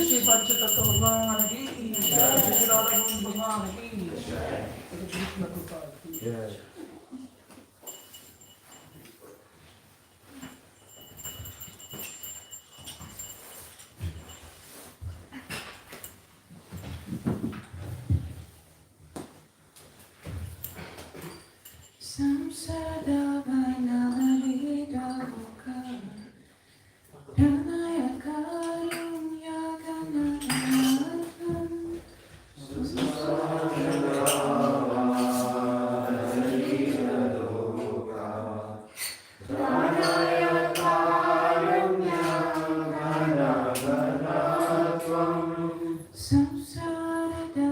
श्री पंचतत्व भगवान की श्री राधा गोविंद भगवान की कृष्ण कृपा की Samsara Vanalita Muka Pranaya Karunya Gananatam Samsara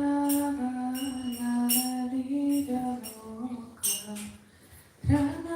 Vanalita Muka Pranaya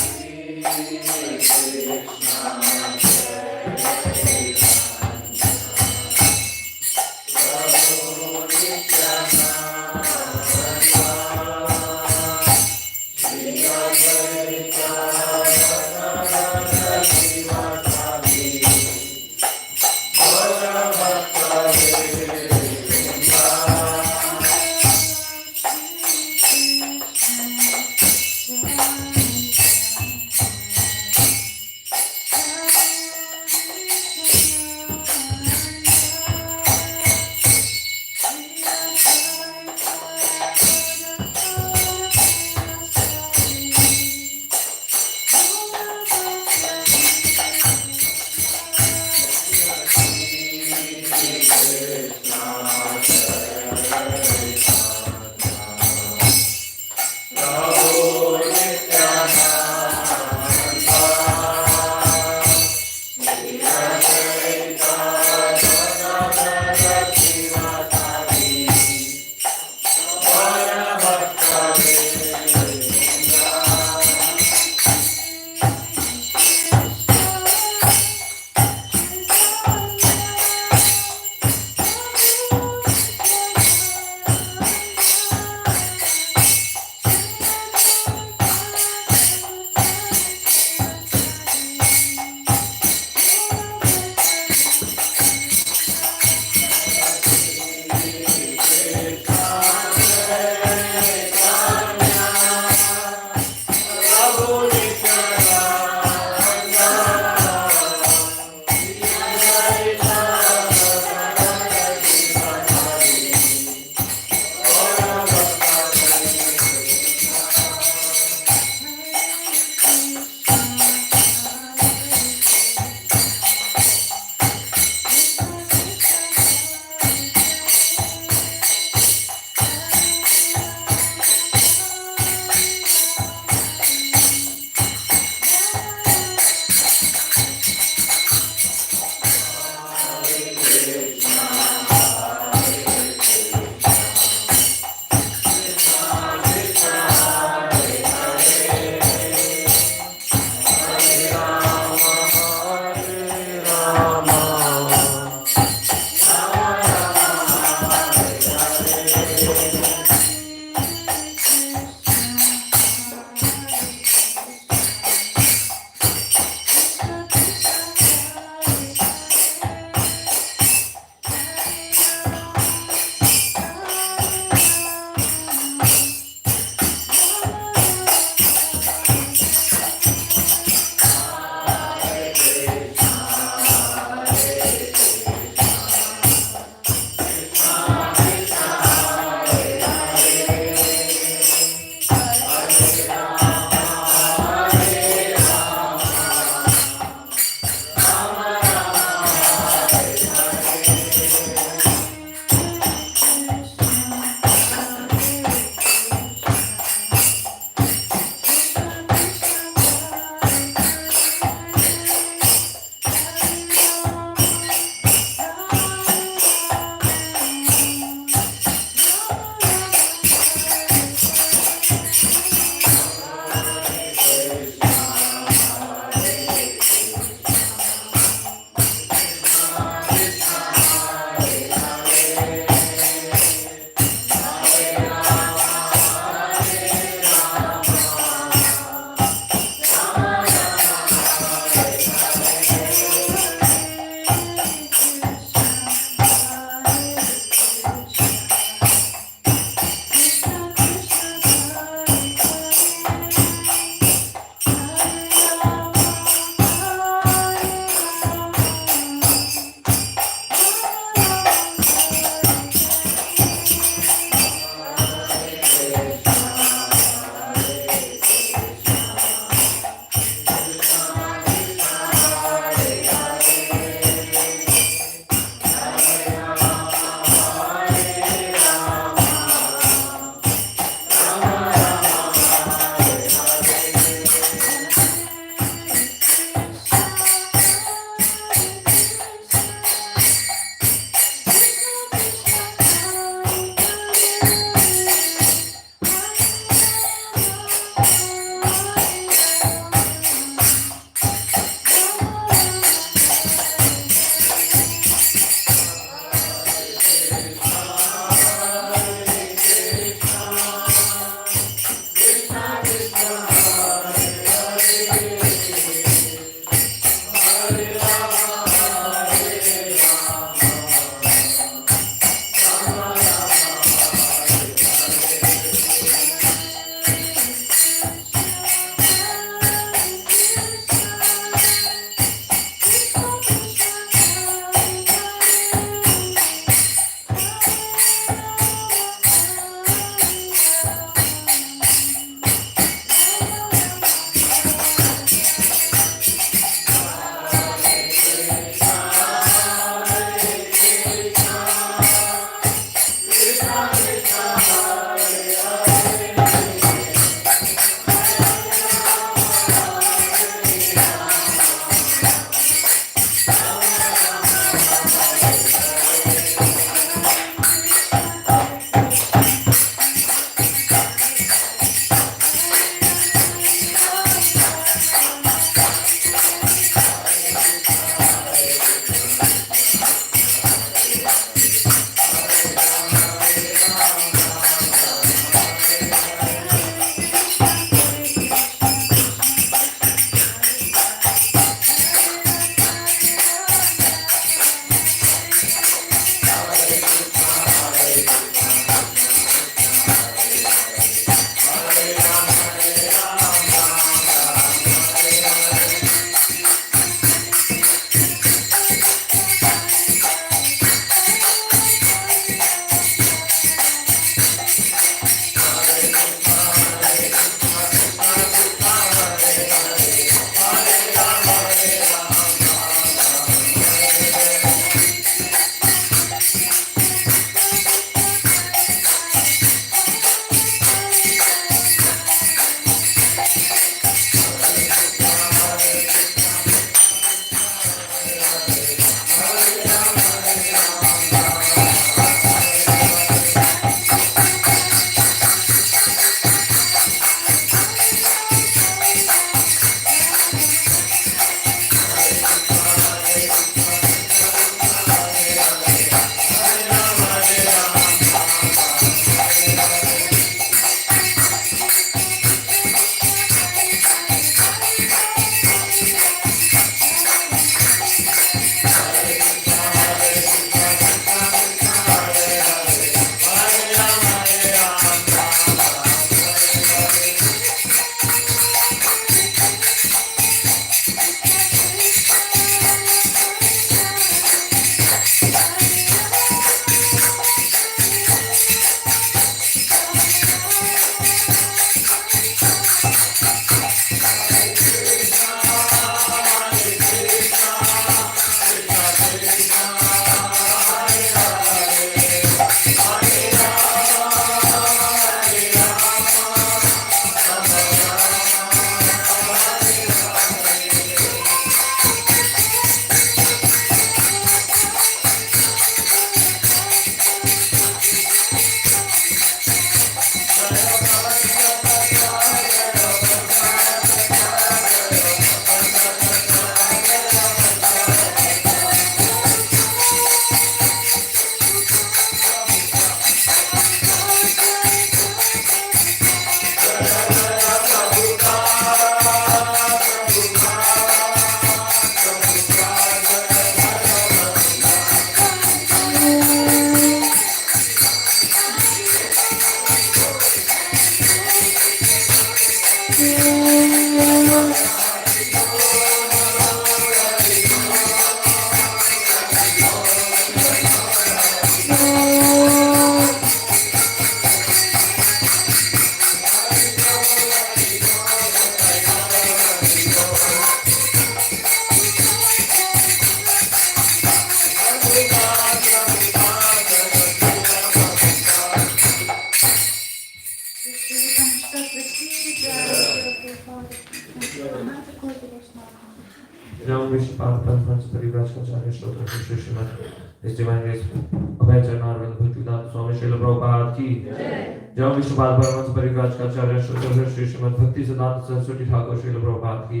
जय विष्णुपाद परमहंस परिव्राज का आचार्य श्री श्रीमद भक्ति सिद्धांत सरस्वती ठाकुर श्रील प्रभुपाद की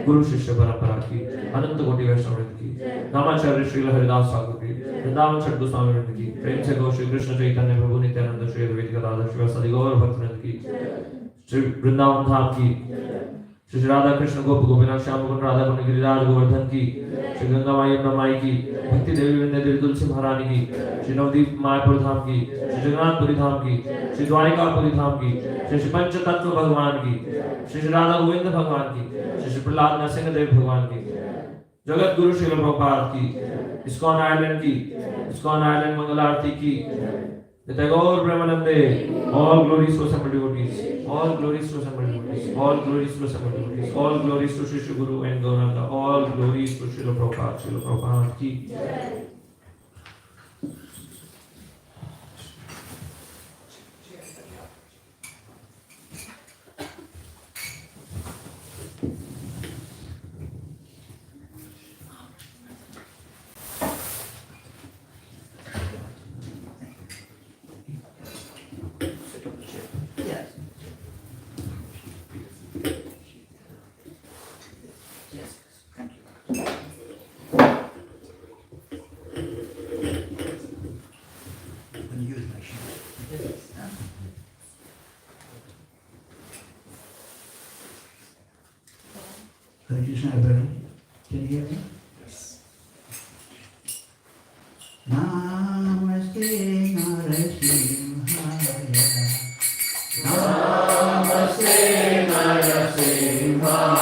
गुरु शिष्य परंपरा की अनंत कोटि वैष्णव की नामाचार्य श्रील हरिदास ठाकुर की वृंदावन छठ गोस्वामी वृंद की प्रेम से गो श्री कृष्ण चैतन्य प्रभु नित्यानंद श्री अद्वैत गदाधर शिवासादि गौर भक्त वृंद की श्री वृंदावन धाम की श्री राधा कृष्ण गोप गोपीनाथ श्याम मुकुंद राधा कुंड गिरिराज गोवर्धन की श्री गंगा माई यमुना माई की भक्ति देवी वृंदे देवी तुलसी महारानी की श्री नवदीप मायापुर धाम की श्री जगन्नाथपुरी धाम की श्री द्वारिकापुरी धाम की श्री पंच तत्व भगवान की श्री राधा गोविंद भगवान की श्री प्रहलाद नरसिंह देव भगवान की जगत गुरु श्री प्रभुपाद की इस्कॉन आइलैंड की इस्कॉन आइलैंड मंगल आरती की नित्य गौर प्रेमानंदे all glories to assembled devotees, all glories to assembled devotees, all glories to assembled devotees, all glories to Shri Guru and Gauranga, all glories to Srila Prabhupada ki. Krishna, everybody, can you hear me? Yes. Namaste Narasimhaya. Namaste Narasimhaya.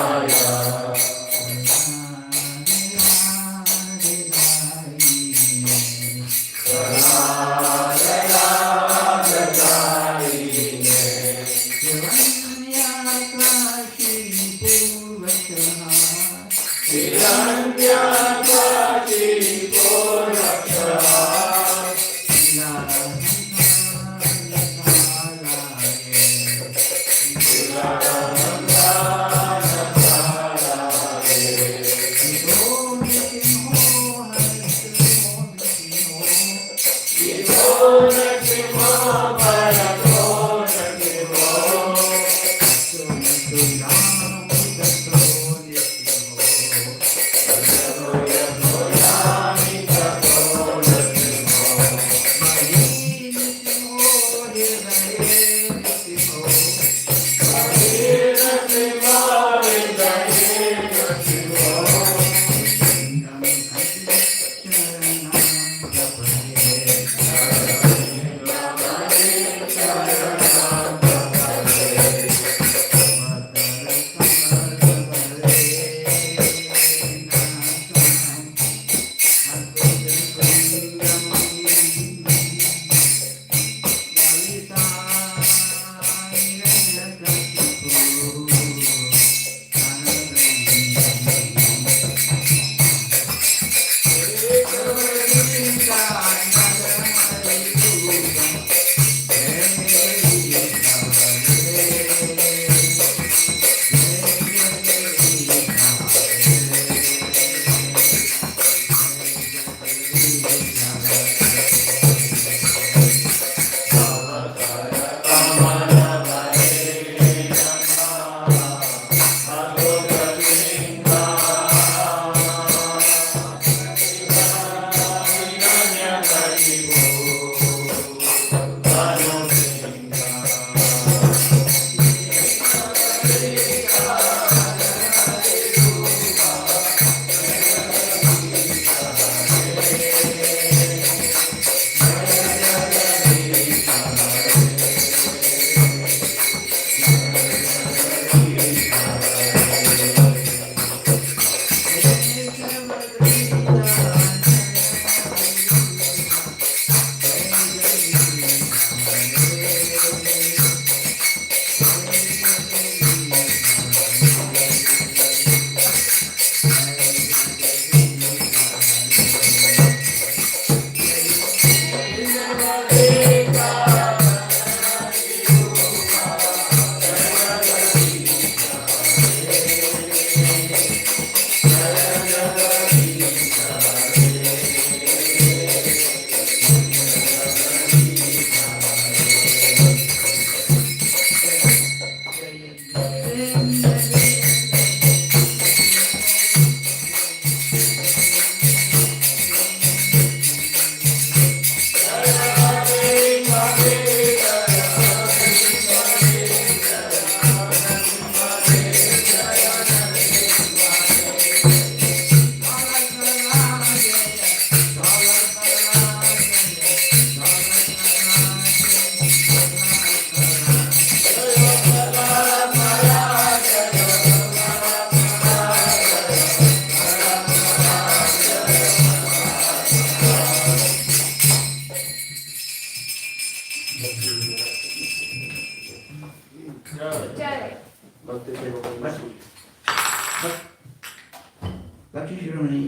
Bhakti Shiromani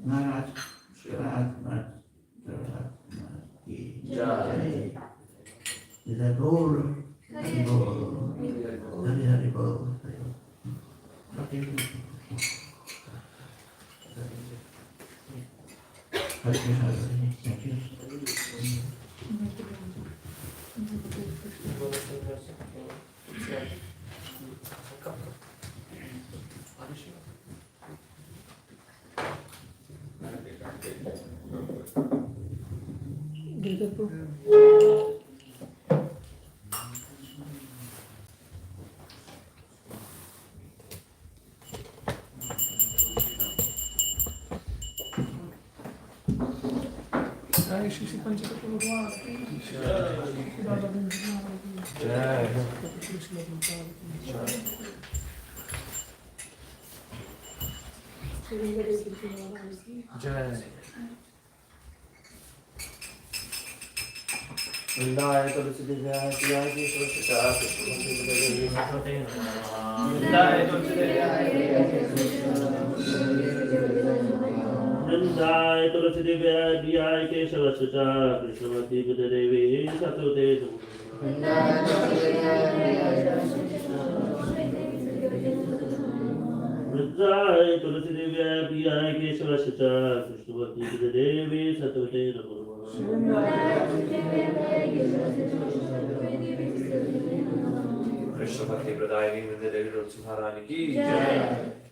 Maharaj Shiratma ki jai. Is that Bol? Hari Bol. Hari Bol. Bhakti Hare Krishna. Thank you. जय श्री पंचतत्व भगवान की राधा गोविंद भगवान की कृष्ण भगवान की श्री कृष्ण भगवान की जय वृंदाय तुलसी दिव्याय प्रियाय की सुरक्षा वृंदाय तुलसी दिव्याय वृंदाय तुलसी दिव्याय प्रियाय केशव सुचा कृष्णवती बुद्धदेवी सतुते वृंदाय तुलसी दिव्याय प्रियाय केशव सुचा कृष्णवती बुद्धदेवी सतुते कृष्ण भक्ति प्रदायिनी वृंदे देवी तुलसी महारानी की जय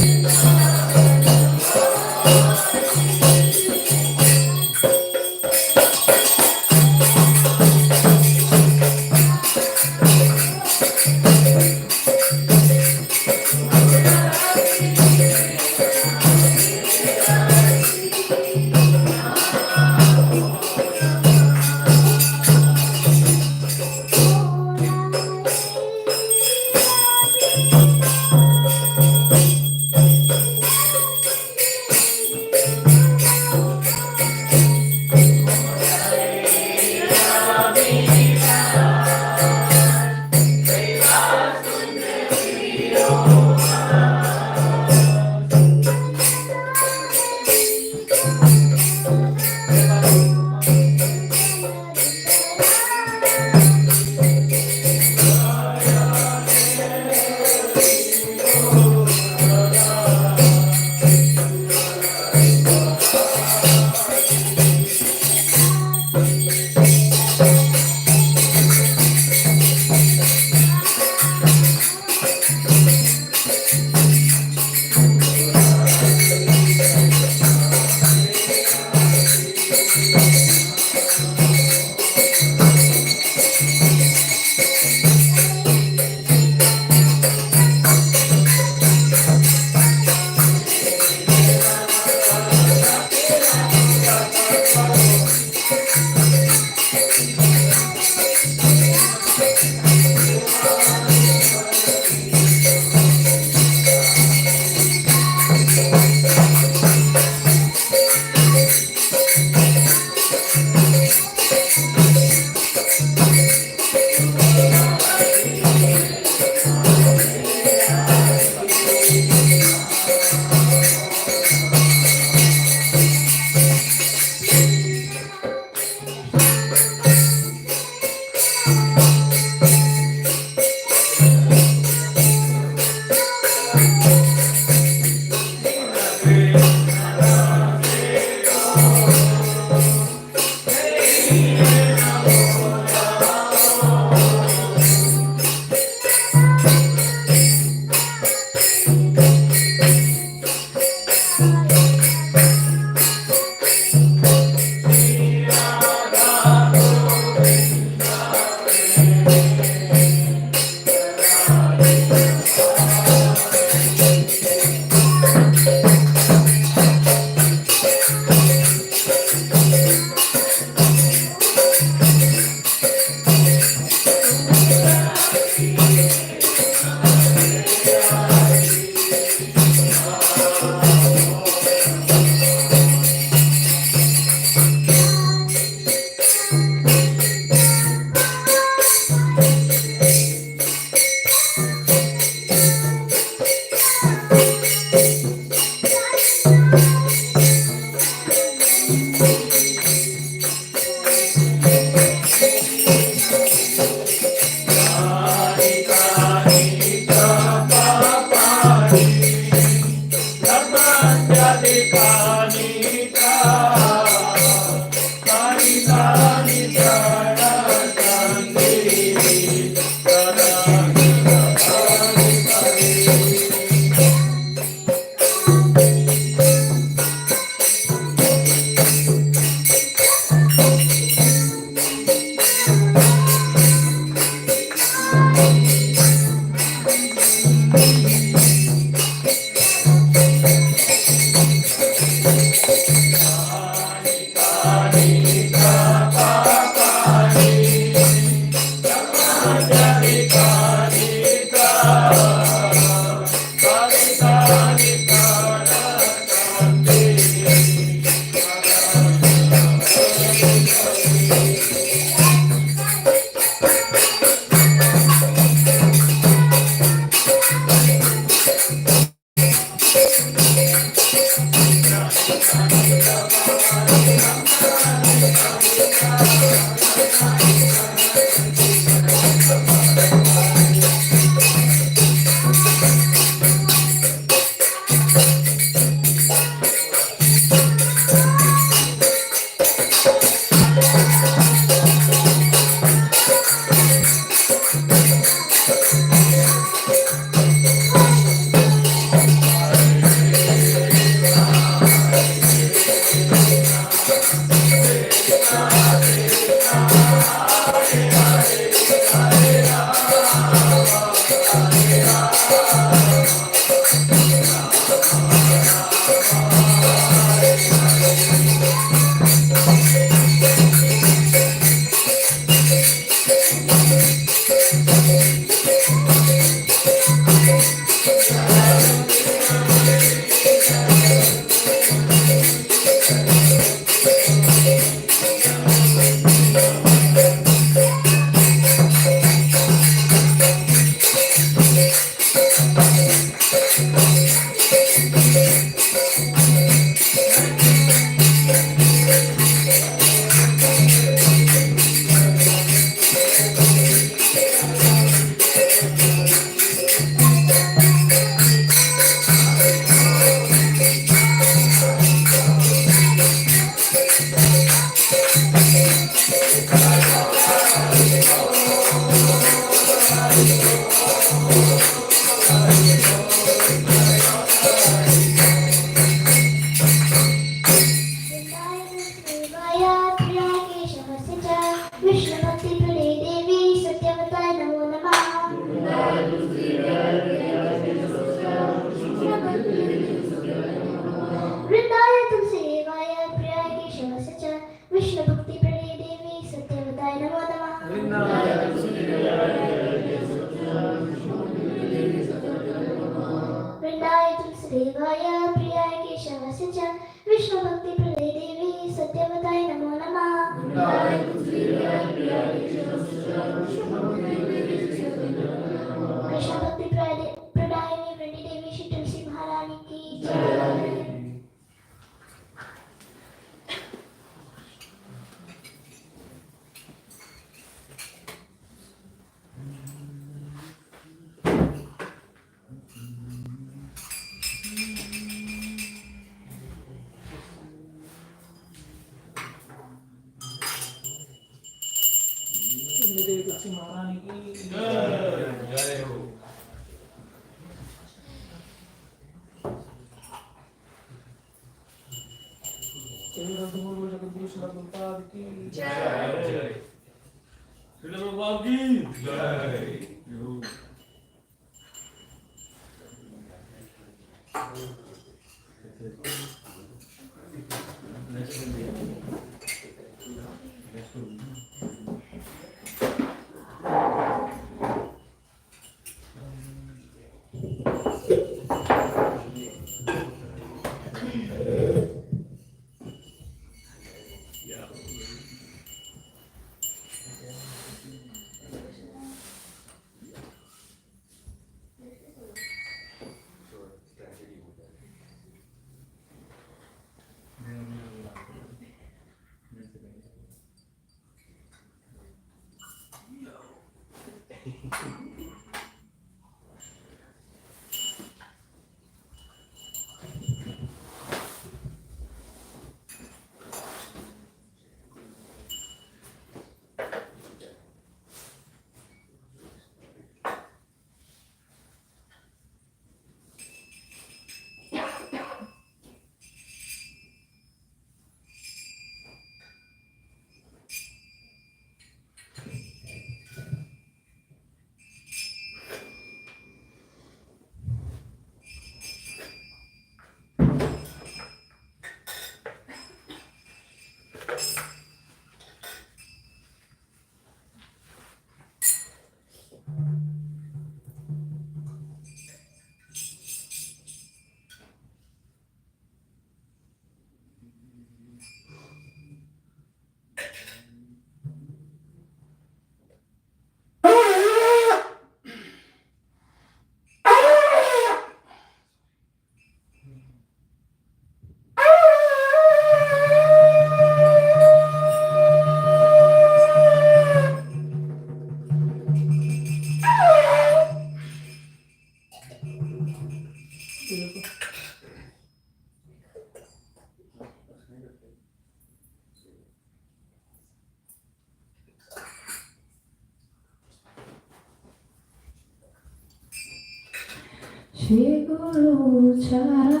Shri Guru Charana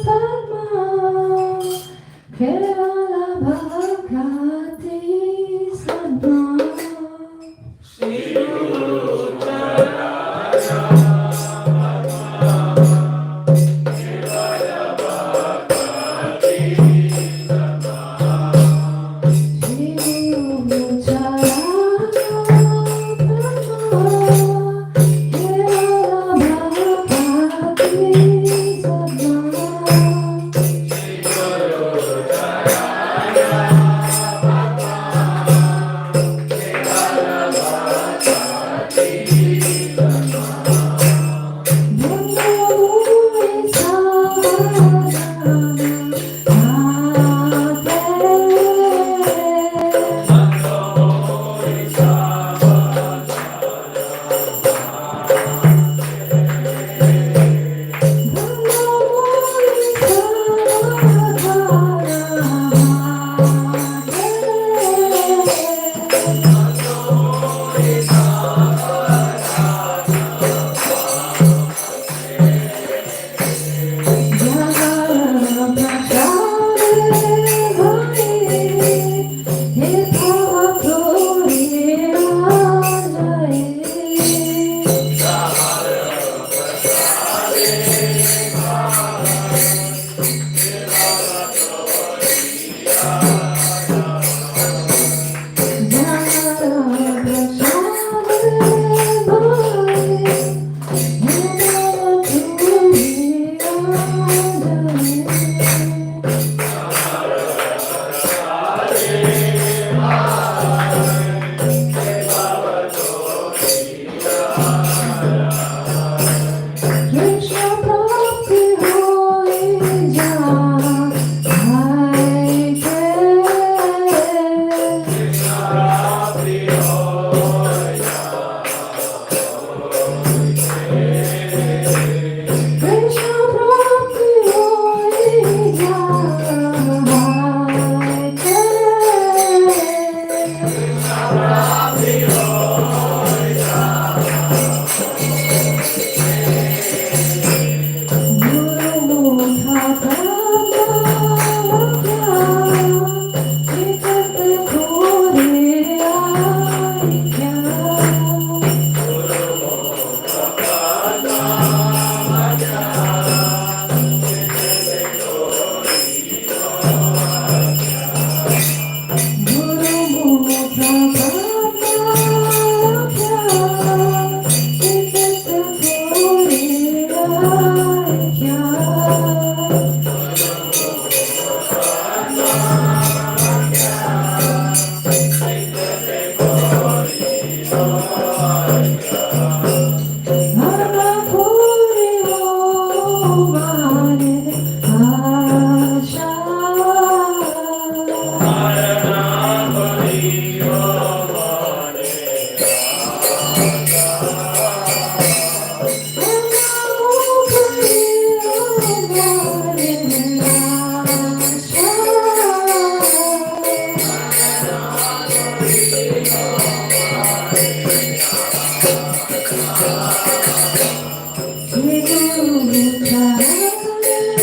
Padma Kevala Bhakti Sadma Shri Guru Charana Shri Guru Charana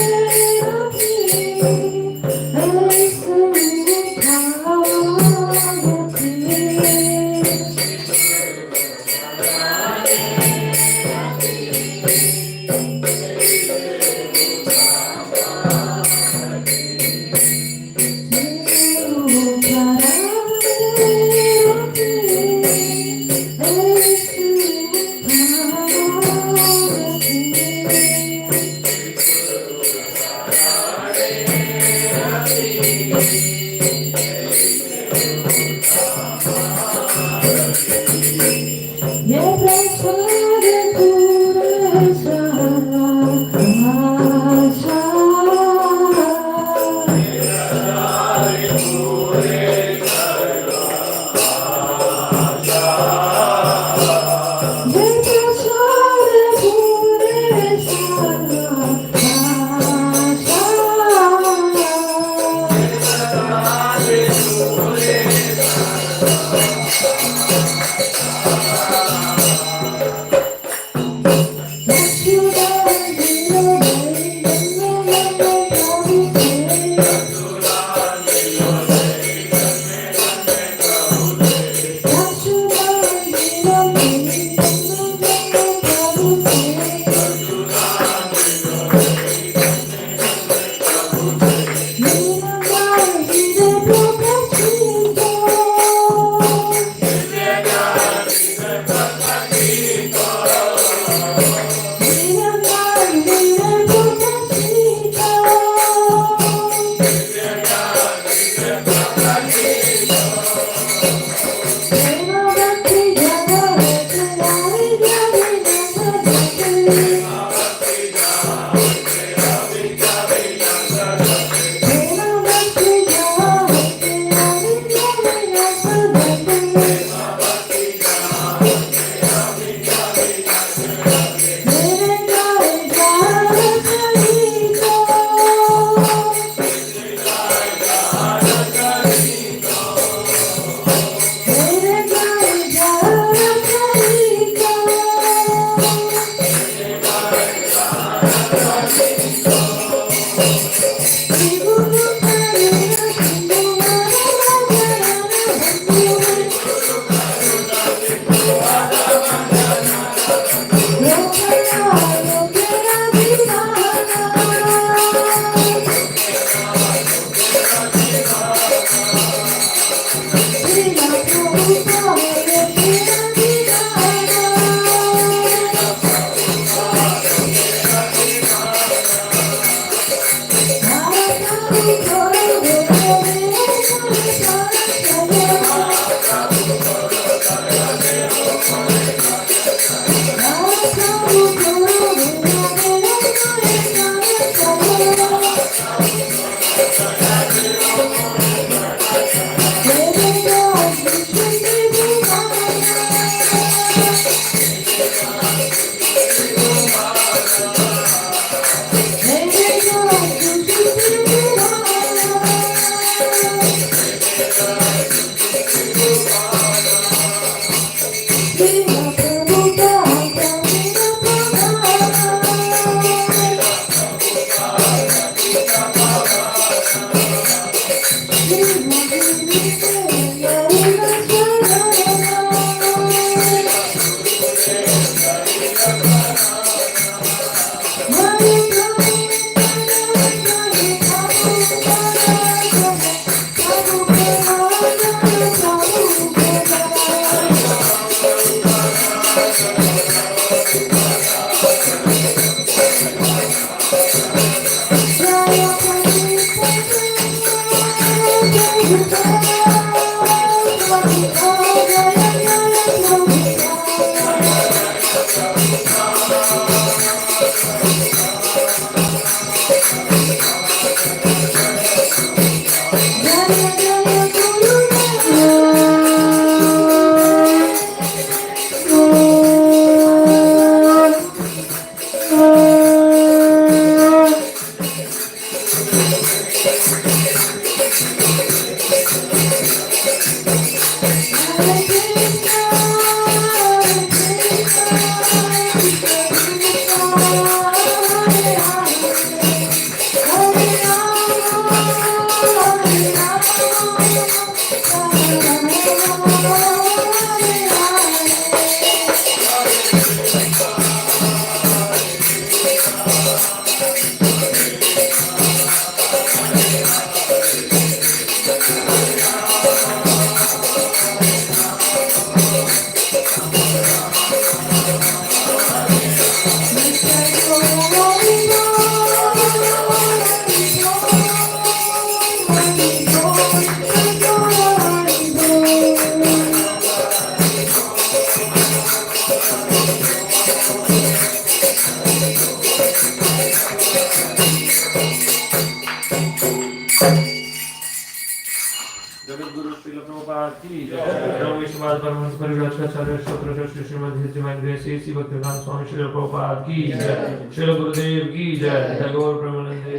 Prabhupada ki jai. Shri Vishwad Paramahansa Parivacharya Shotra Shri Srimad Hridimandre Sesi Bhaktivedanta Swami Shri Prabhupada ki jai. Shri Gurudev ki jai. Tagore Premanande.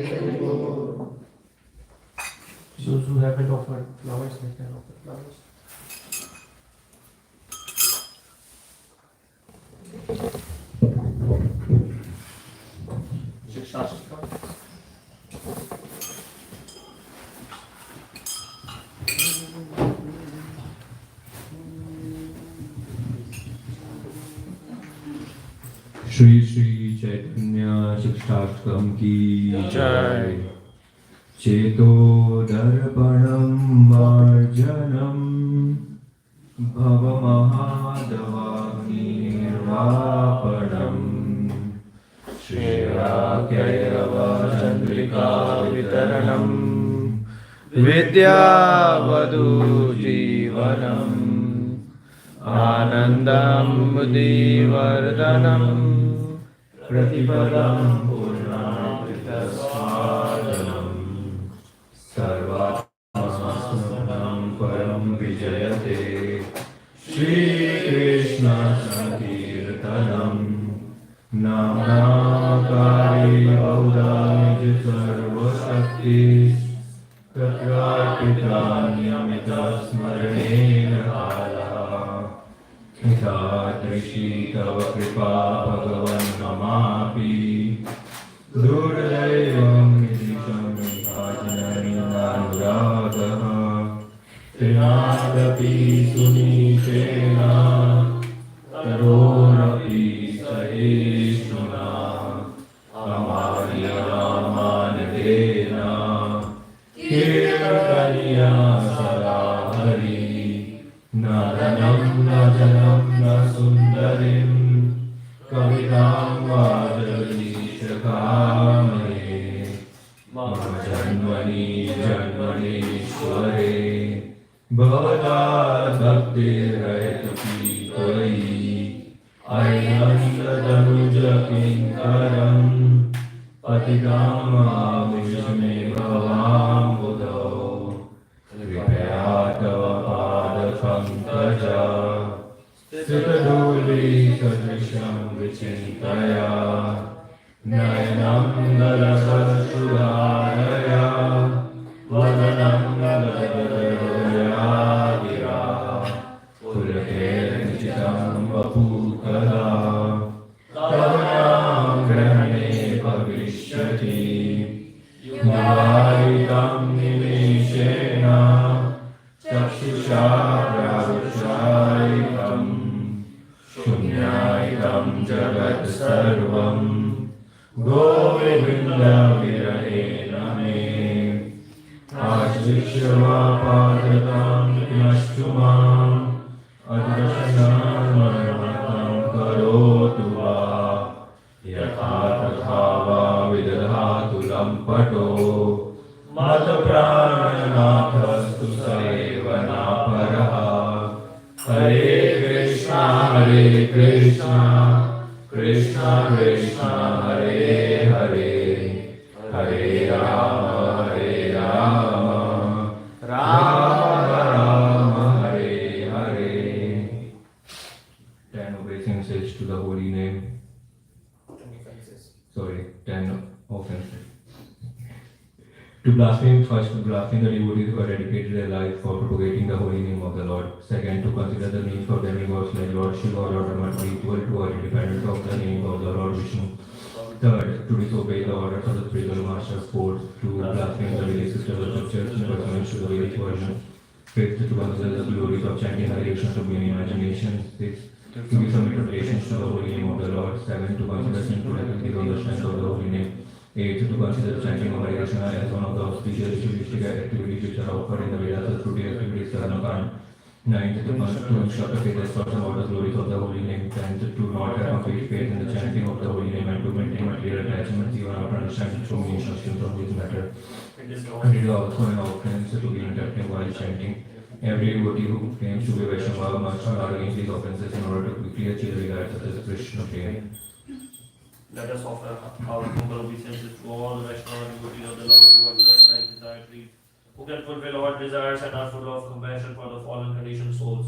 Those who haven't offered flowers, they can offer flowers. Shri Shri Chaitanya Shikshashtakam ki jai. Cheto darpanam marjanam bhava mahadava nirvapanam Shriyakyava chandrika vitaranam vidyavadu jivanam anandam buddhivardhanam Pratipadam purnamritasmadhanam sarvatmasnam param vijayate Shri Krishna Sankirtanam Namakari Vaudamij Sarvashakti Tatrarpitanyamitas Smaranena Kala Ithadrishi Tava Kripa Bhagavan Namapi Durdaivam Nidrisham Bhajananuragaha Trinadapi Sunishena Tarorapi Sahishuna Amarya Manadena Kirtaniya Sarahari Nadanam Najanam Nasundarim Kavitam Vajali Shakamane Mama Janmani Janmani Sware Bhavata Bhakti Rayatapi Tvai Ainanda Danuja Kinkaram Patitam Vishme Bhavam Buddho Kripaya Tava Pada Pankaja Sitaduli Sadrisham Vichintaya Nayanam Narasa Sudharaya Vadanam Nadaraya Gira Puraker Chitam Vapukala Tavanam Grahane Bhavishyati Yuvaritam Nimishena Chakshusha Pravushaitam Shunyaitam Jagat Sarvam Govinda Virahena Me Ashishva Padatam Nashtumam Adrashanam Manamatam Karotu Va Yatha Tathava Vidadhatu Lampato Mata Prananathas Sevana Paraha Hare Krishna Krishna Krishna Hare Hare Hare Rama Rama Rama Hare Hare. 10 obeisances to the holy name. Sorry, 10 offenses. To blaspheme, first to blaspheme the devotees who have dedicated their life for propagating the holy name of the Lord. Second, to consider the names of demigods like Lord Shiva or Lord Rama to be equal to or independent of the name of the Lord Vishnu. Third, to disobey the orders of the spiritual masters. Fourth, to blaspheme the Vedic systems of the church in pursuance to the Vedic version. Fifth, to consider the glories of chanting Hare Krishna to be in imagination. Sixth, to give some interpretations to the holy name of the Lord. Seventh, to consider sinful activities on the strength of the holy name. Eighth, to consider chanting of Hare Krishna as one of the auspicious ritualistic activities which are offered in the Vedas as fruity activities. Karma. Ninth, to instruct a faithless person about the glories of the holy name. Tenth, to not have complete faith in the chanting of the holy name and to maintain material attachments even after understanding so many instructions of this matter. And it is also an offense to be inattentive while chanting. Every devotee who claims to be Vaishnava must guard against these offenses in order to quickly achieve the regards such as Krishna prema. Let us offer our humble obeisances to all the Vaishnava devotees of the Lord who are just like desire trees. who can fulfill all desires and are full of compassion for the fallen conditioned souls.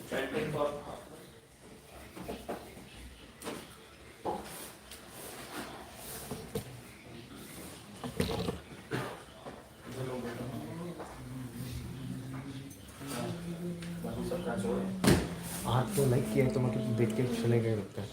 Chanting for हाथ को like किया तो मतलब देख के चले गए लगता है।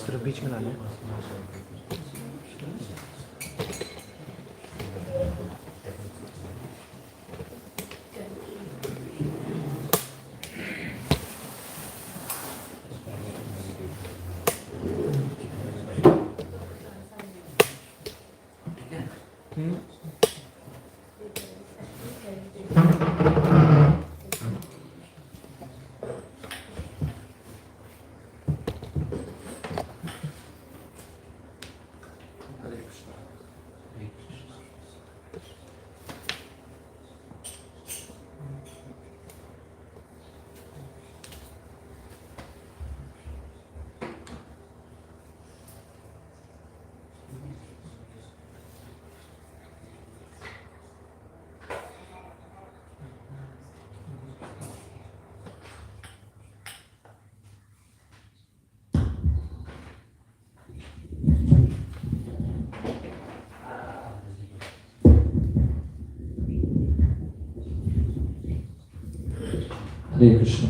सिर्फ बीच में लाना है। Hare Krishna.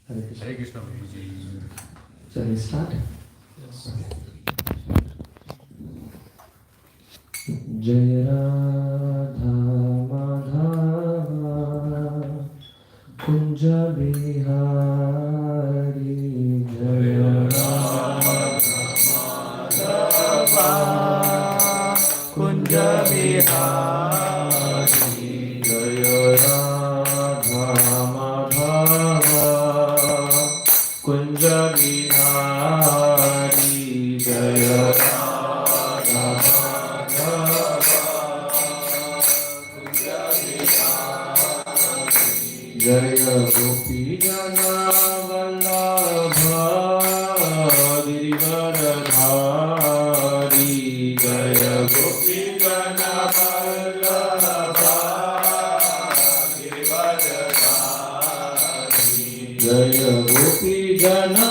Hare Krishna. Shall we start? Jaya Radha Madhava Kunja Bihari Jaya Radha Madhava Kunja Bihari Jaya Radha Madhava Kunja Bihari Jaya Radha Jaya Gopi Jana Vallabha Girivaradhari Jaya Gopi Jana Vallabha Girivaradhari Jaya Gopi Jana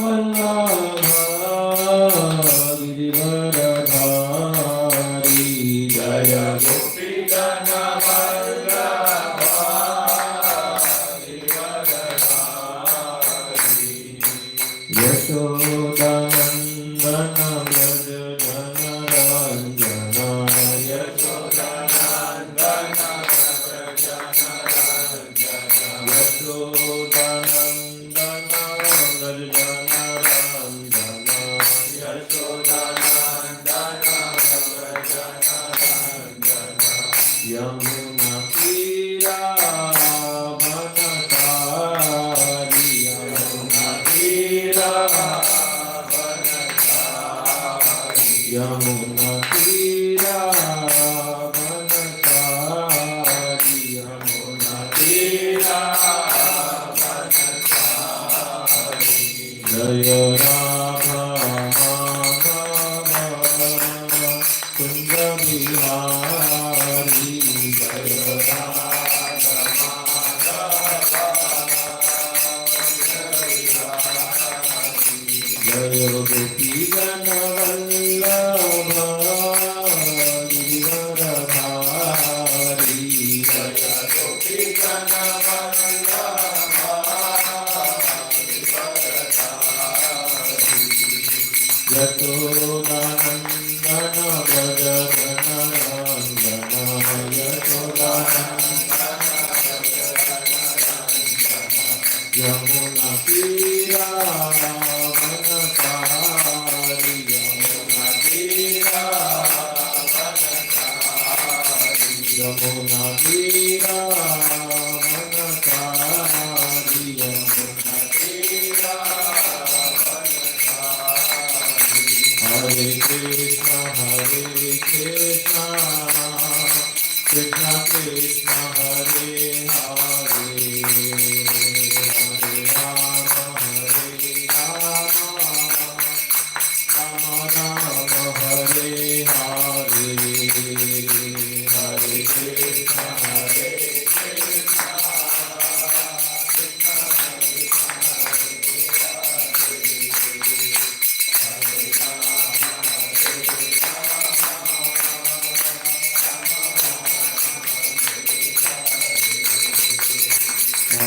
Vallabha Girivaradhari Jaya Gopi Jana Yashodanandana Vraj Janaranjana Yashodanandana Vraj Janaranjana Yashodanandana Vraj Janaranjana Yashodanandana Vraj Janaranjana Yamuna Tira Bhanatari Yamuna Tira Yamuna Tira Bhanatari Yamuna Tira Bhanatari Jaya Radha Madhava Kunja Bihari Jaya Radha Jaya Gopi Jana Vallabha Girivaradhari Jaya Gopi Jana Vallabha Girivaradhari Yashodanandana Vraj Janaranjana Yashodanandana Yamuna Tira Bhanatari Yamuna Tira Bhanatari Yamuna Tira Bhanatari Yamuna Tira Bhanatari Hare Krishna Krishna Krishna Hare Hare Hare Rama Rama Rama Hare Hare Hare Krishna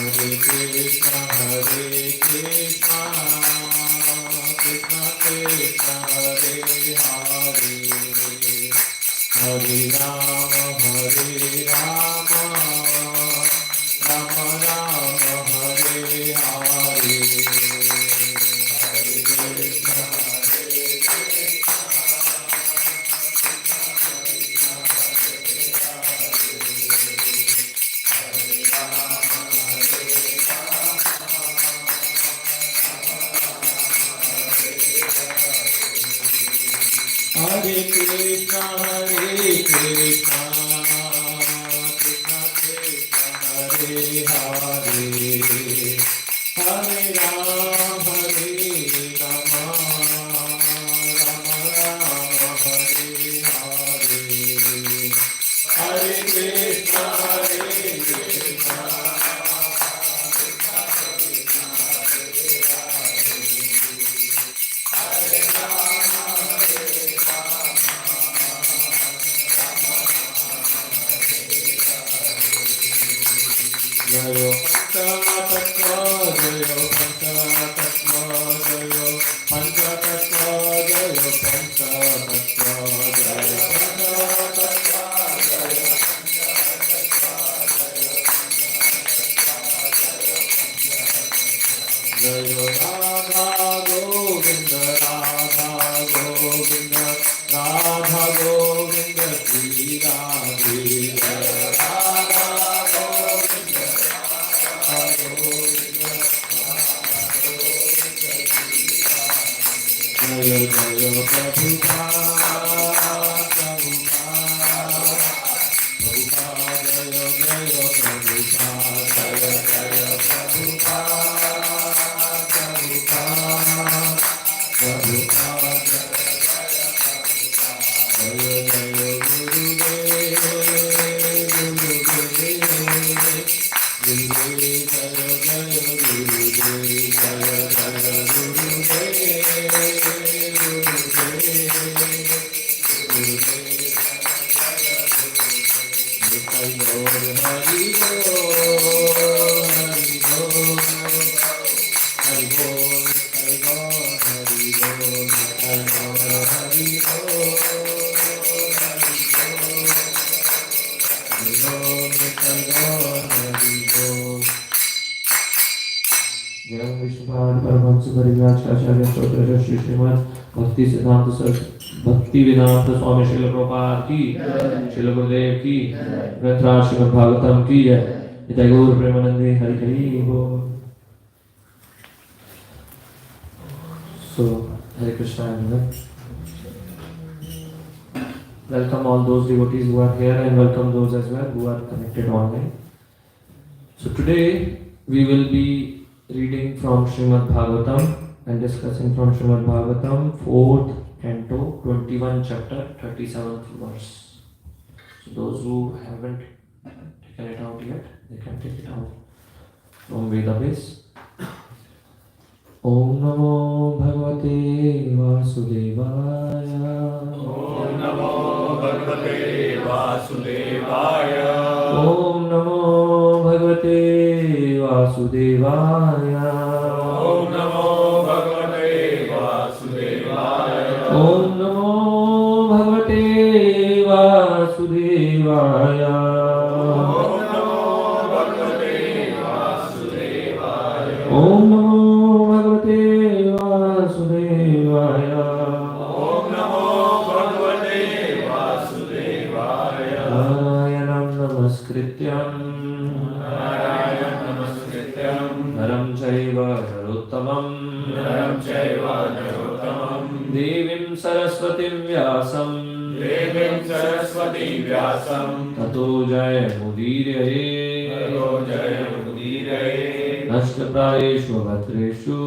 Krishna, Krishna Krishna, Hare Hare, Hare Rama, Rama Rama, Hare Hare. Hare Krishna, Krishna Krishna, Hare Hare, Hare Rama, Rama Rama, Hare Hare, Hare Krishna, Krishna. Jayo Panchatattva, Jayo Panchatattva, Jayo Panchatattva, Jayo Panchatattva, Jayo Panchatattva, Jayo Radha Govinda, Radha Govinda, Radha Govinda, Shri Radhe, Jaya Radha Govinda, Radha Govinda, Jaya Jaya Prabhupada, Prabhupada, Prabhupada, Jaya Jaya Prabhupada, Jaya Jaya Prabhupada, Prabhupada, Jaya Jaya Gurudev, Gurudev, Gurudev, Jaya Jaya Gurudev, Jaya Jaya Gurudev, Nitai Gaur Hari Bol, Hari Bol, Hari Bol, Nitai Gaur Hari Bol, Nitai Gaur Hari Bol, Hari Bol, Nitai Gaur Hari Bol. Jai Vishnupada Paramahansa Parivrajakarya Acharya Shri Srimad Bhakti Siddhanta Saraswati Bhakti Vedanta Swami Srila Prabhupada ki, Srila Gurudev ki, Granthra Srimad Bhagavatam ki jai. Nitai Gaur Premanande Hari Hari Bol. So, Hare Krishna everyone. Welcome all those devotees who are here and welcome those as well who are connected online. So today we will be reading from Srimad Bhagavatam and discussing from Srimad Bhagavatam 4th Canto 21 chapter 37th verse. So those who haven't taken it out yet, they can take it out from Vedabase. Om Namo Bhagavate Vasudevaya. Om Namo Bhagavate Vasudevaya. Om Namo Bhagavate Vasudevaya. Om Namo Bhagavate Vasudevaya. Om Namo Bhagavate Vasudevaya. Om Namo Bhagavate Vasudevaya. Om Namo Bhagavate Vasudevaya. Om Namo Bhagavate Vasudevaya. Narayanam Namaskrityam Narayana Namaskrityam Naram Chaiva Narottamam Naram Chaiva Narottamam Devim Saraswatim Vyasam Devim Saraswati Vyasam Tato Jaya Mudiraye Tato Jaya Mudiraye Nashtaprayeshu Bhatreshu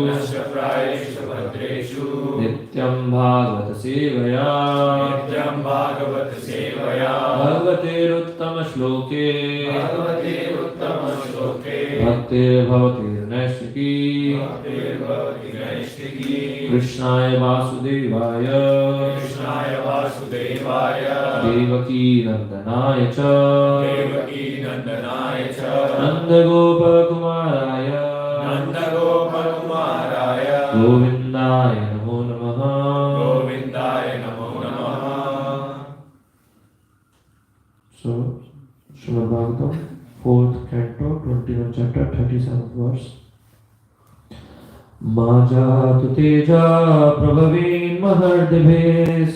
Nashtaprayeshu Bhatreshu Nityam Bhagavata Sevaya Nityam Bhagavata Sevaya Bhagavate Uttama Shloke Bhagavate Uttama Shloke Bhaktir Bhavati Nashiki Bhaktir Bhavati Ganesh सृष्टि की। कृष्णाय वासुदेवाय कृष्णाय वासुदेवाय देवकी नंदनाय च देवकी नंदनाय च नन्दगोपकुमाराय नन्दगोपकुमाराय गोविन्दाय नमो नमः। गोविन्दाय नमो नमः। So, Srimad Bhagavatam, 4th canto, 21st chapter, 37th verse. Majatu teja prabhavin mahardibhes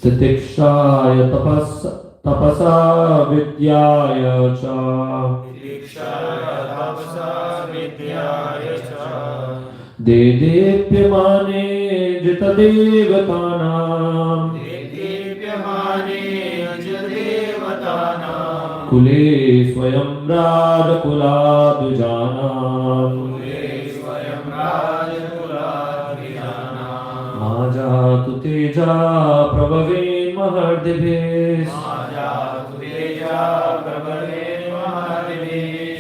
titikshaya tapasa vidyaya cha dedepyamane jitadevatanam कुले स्वयं राजकुलाद्विजानाम् माजातु तेजा प्रभवेन् महर्दिभिः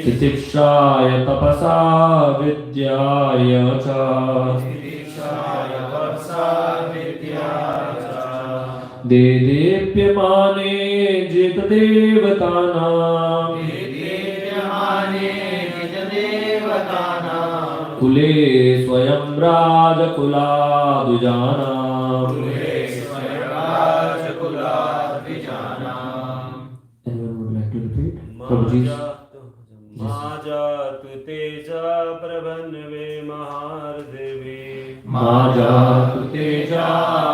तितिक्षाय तपसा विद्याय च देदीप्यमाने जितदेवतानां कुले स्वयं राजकुलाद्विजानाम् Anyone would like to repeat? Prabhuji. माजातु Teja प्रभन्वे महार्देवी माजातु Teja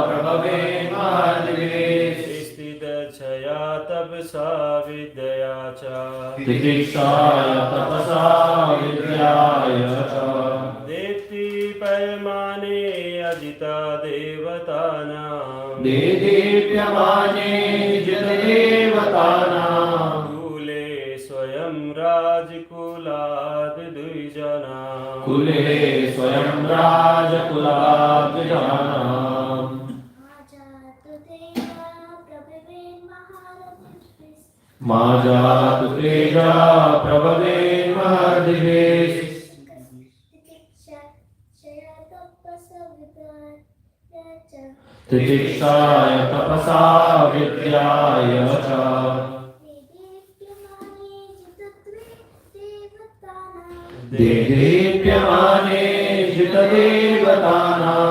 प्रभवे महर्दिभिः स्थितक्षया तपसा विद्यया च तितिक्षाय तपसा विद्याय च देति परमाने अजिता देवतानां देदीप्यमाने जितदेवतानां कुले स्वयं राजकुलाद् द्विजानां कुले स्वयं राजकुलाद्विजानाम् माजातु तेजा प्रभवेन् महर्दिभिः तितिक्षाय तपसा विद्याय च देदीप्यमाने जितदेवतानां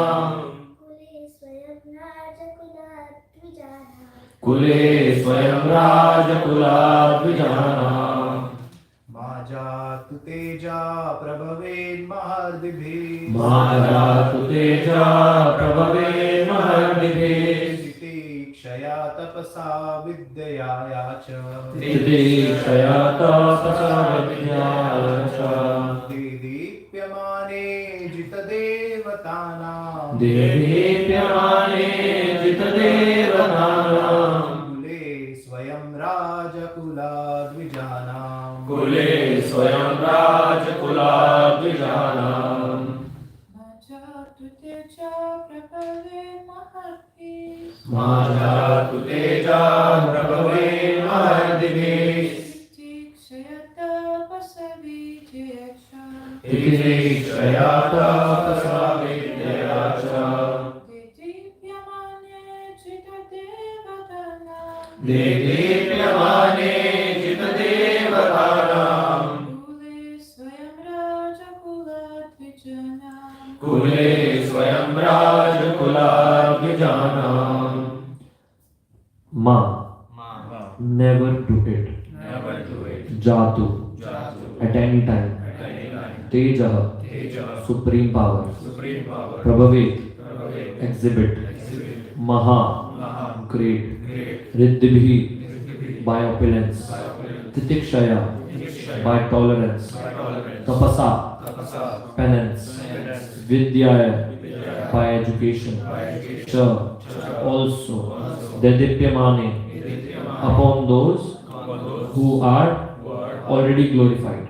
कुले स्वयं राजकुलाद्विजानाम् माजातु तेजा प्रभवेन् महर्दिभिः माजातु तेजा प्रभवेन् महर्दिभिः तितिक्षया तपसा विद्यया च तितिक्षया तपसा विद्याय च देदीप्यमाने जितदेवतानां देदीप्यमाने जितदेवतानां कुले स्वयं राजकुलाद्विजानां कुले स्वयं राजकुलाद्विजानाम् माजातु तेजा प्रभवेन् महर्दिभिः माजातु तेजा प्रभवेन् महर्दिभिः तितिक्षया तपसा विद्यया च तितिक्षया तपसा विद्यया च देदीप्यमाने जितदेवतानां कुले स्वयं राजकुलाद्विजानाम् Ma, never do it. Jatu, at any time. Teja, supreme power. Prabhavit, exhibit. Maha, great. Riddhibhi, by opulence. Titikshaya, by tolerance. Tapasa, penance. Vidyaya, by education. Cha, also. Dedipyamane, upon those who are already glorified.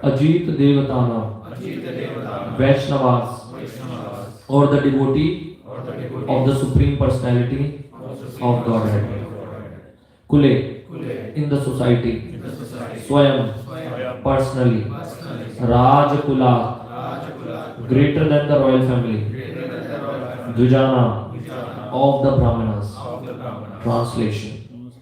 Ajit Devatana, Vaishnavas, or the devotee of the Supreme Personality of Godhead. Kule, in the society. Swayam, personally, Rajkula, greater than the royal family, Dvijana, of the Brahmanas. Translation.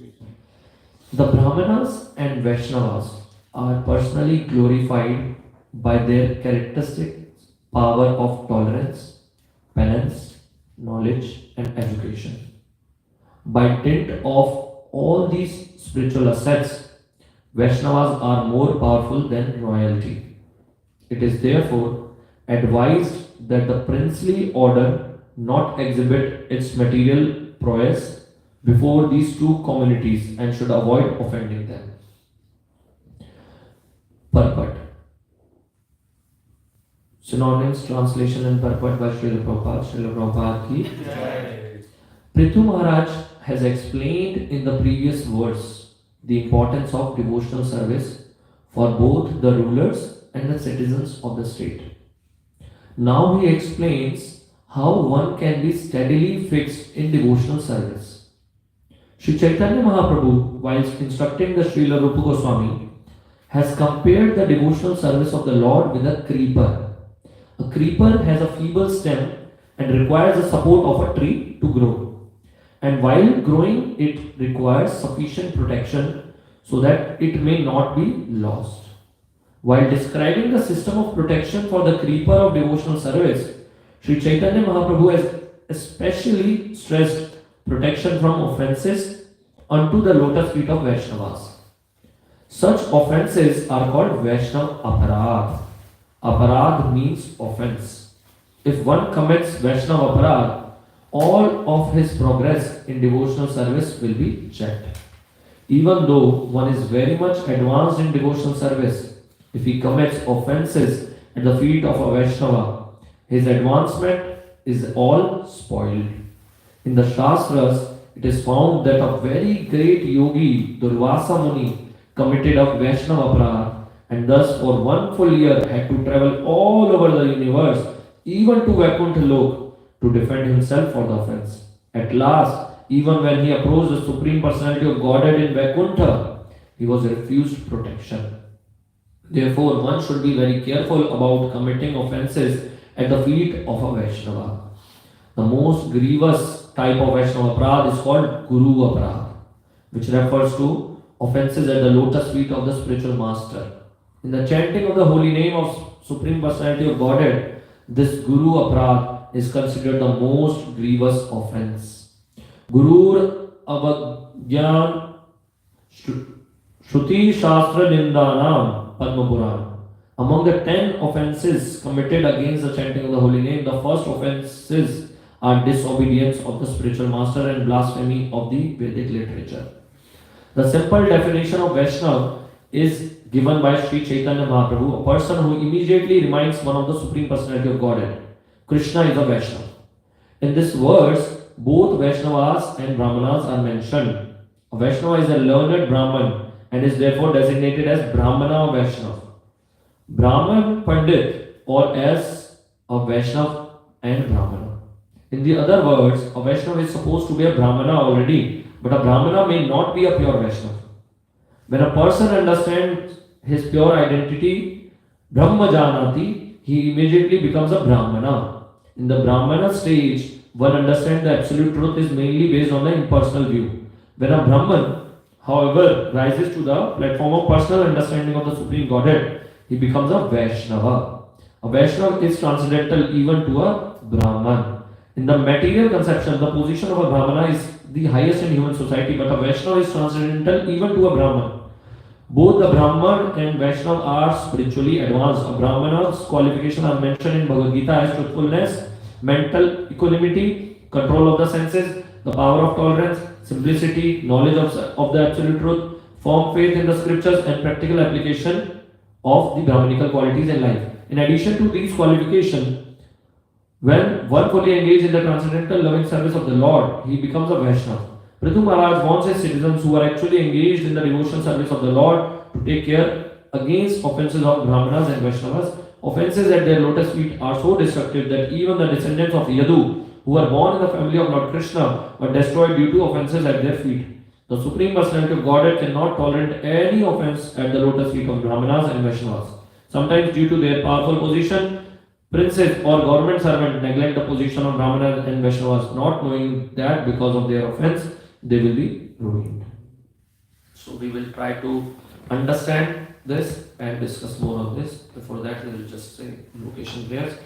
The Brahmanas and Vaishnavas are personally glorified by their characteristic power of tolerance, penance, knowledge, and education. By dint of all these spiritual assets, Vaishnavas are more powerful than royalty. It is therefore advised that the princely order not exhibit its material prowess before these two communities and should avoid offending them. Purport. Synonyms, translation and purport by Srila Prabhupada. Srila Prabhupada ki Prithu Maharaj has explained in the previous verse the importance of devotional service for both the rulers and the citizens of the state. Now he explains how one can be steadily fixed in devotional service. Sri Chaitanya Mahaprabhu, whilst instructing the Srila Rupa Goswami, has compared the devotional service of the Lord with a creeper. A creeper has a feeble stem and requires the support of a tree to grow. And while growing, it requires sufficient protection so that it may not be lost. While describing the system of protection for the creeper of devotional service, Sri Chaitanya Mahaprabhu has especially stressed protection from offenses unto the lotus feet of Vaishnavas. Such offenses are called Vaishnav Aparadh. Aparadh means offense. If one commits Vaishnav Aparadh, all of his progress in devotional service will be checked. Even though one is very much advanced in devotional service, if he commits offenses at the feet of a Vaishnava, his advancement is all spoiled. In the Shastras, it is found that a very great yogi, Durvasa Muni, committed a Vaishnava Aparadh and thus for 1 full year had to travel all over the universe, even to Vaikuntha Lok, to defend himself for the offense. At last, even when he approached the Supreme Personality of Godhead in Vaikuntha, he was refused protection. Therefore, one should be very careful about committing offenses at the feet of a Vaishnava. The most grievous type of Vaishnava Aparadh is called Guru Aparadh, which refers to offenses at the lotus feet of the spiritual master. In the chanting of the holy name of Supreme Personality of Godhead, this Guru Aparadh is considered the most grievous offense. Gurur Avagyan Shruti Shastra Nindanam Padma Puran. Among the 10 offenses committed against the chanting of the holy name, the first offenses are disobedience of the spiritual master and blasphemy of the Vedic literature. The simple definition of Vaishnava is given by Sri Chaitanya Mahaprabhu, a person who immediately reminds one of the Supreme Personality of Godhead. Krishna is a Vaishnava. In this verse, both Vaishnavas and Brahmanas are mentioned. A Vaishnava is a learned Brahman and is therefore designated as Brahmana Vaishnava. Brahman Pandit or as a Vaishnava and Brahmana. In the other words, a Vaishnava is supposed to be a Brahmana already, but a Brahmana may not be a pure Vaishnava. When a person understands his pure identity, Brahma Janati, he immediately becomes a Brahmana. In the Brahmana stage, one understands the absolute truth is mainly based on the impersonal view. When a Brahman, however, rises to the platform of personal understanding of the Supreme Godhead, he becomes a Vaishnava. A Vaishnava is transcendental even to a Brahman. In the material conception, the position of a Brahmana is the highest in human society, but a Vaishnava is transcendental even to a Brahman. Both the Brahman and Vaishnava are spiritually advanced. A Brahmana's qualifications are mentioned in Bhagavad Gita as truthfulness, mental equanimity, control of the senses, the power of tolerance, simplicity, knowledge of the absolute truth, firm faith in the scriptures, and practical application of the Brahmanical qualities in life. In addition to these qualifications, when one fully engaged in the transcendental loving service of the Lord, he becomes a Vaishnava. Prithu Maharaj wants his citizens who are actually engaged in the devotional service of the Lord to take care against offenses of Brahmanas and Vaishnavas. Offenses at their lotus feet are so destructive that even the descendants of Yadu, who were born in the family of Lord Krishna, were destroyed due to offenses at their feet. The Supreme Personality of Godhead cannot tolerate any offense at the lotus feet of Brahmanas and Vaishnavas. Sometimes, due to their powerful position, princes or government servants neglect the position of Brahmanas and Vaishnavas, not knowing that because of their offense, they will be ruined. So, we will try to understand this and discuss more on this. Before that, we will just say invocation prayers.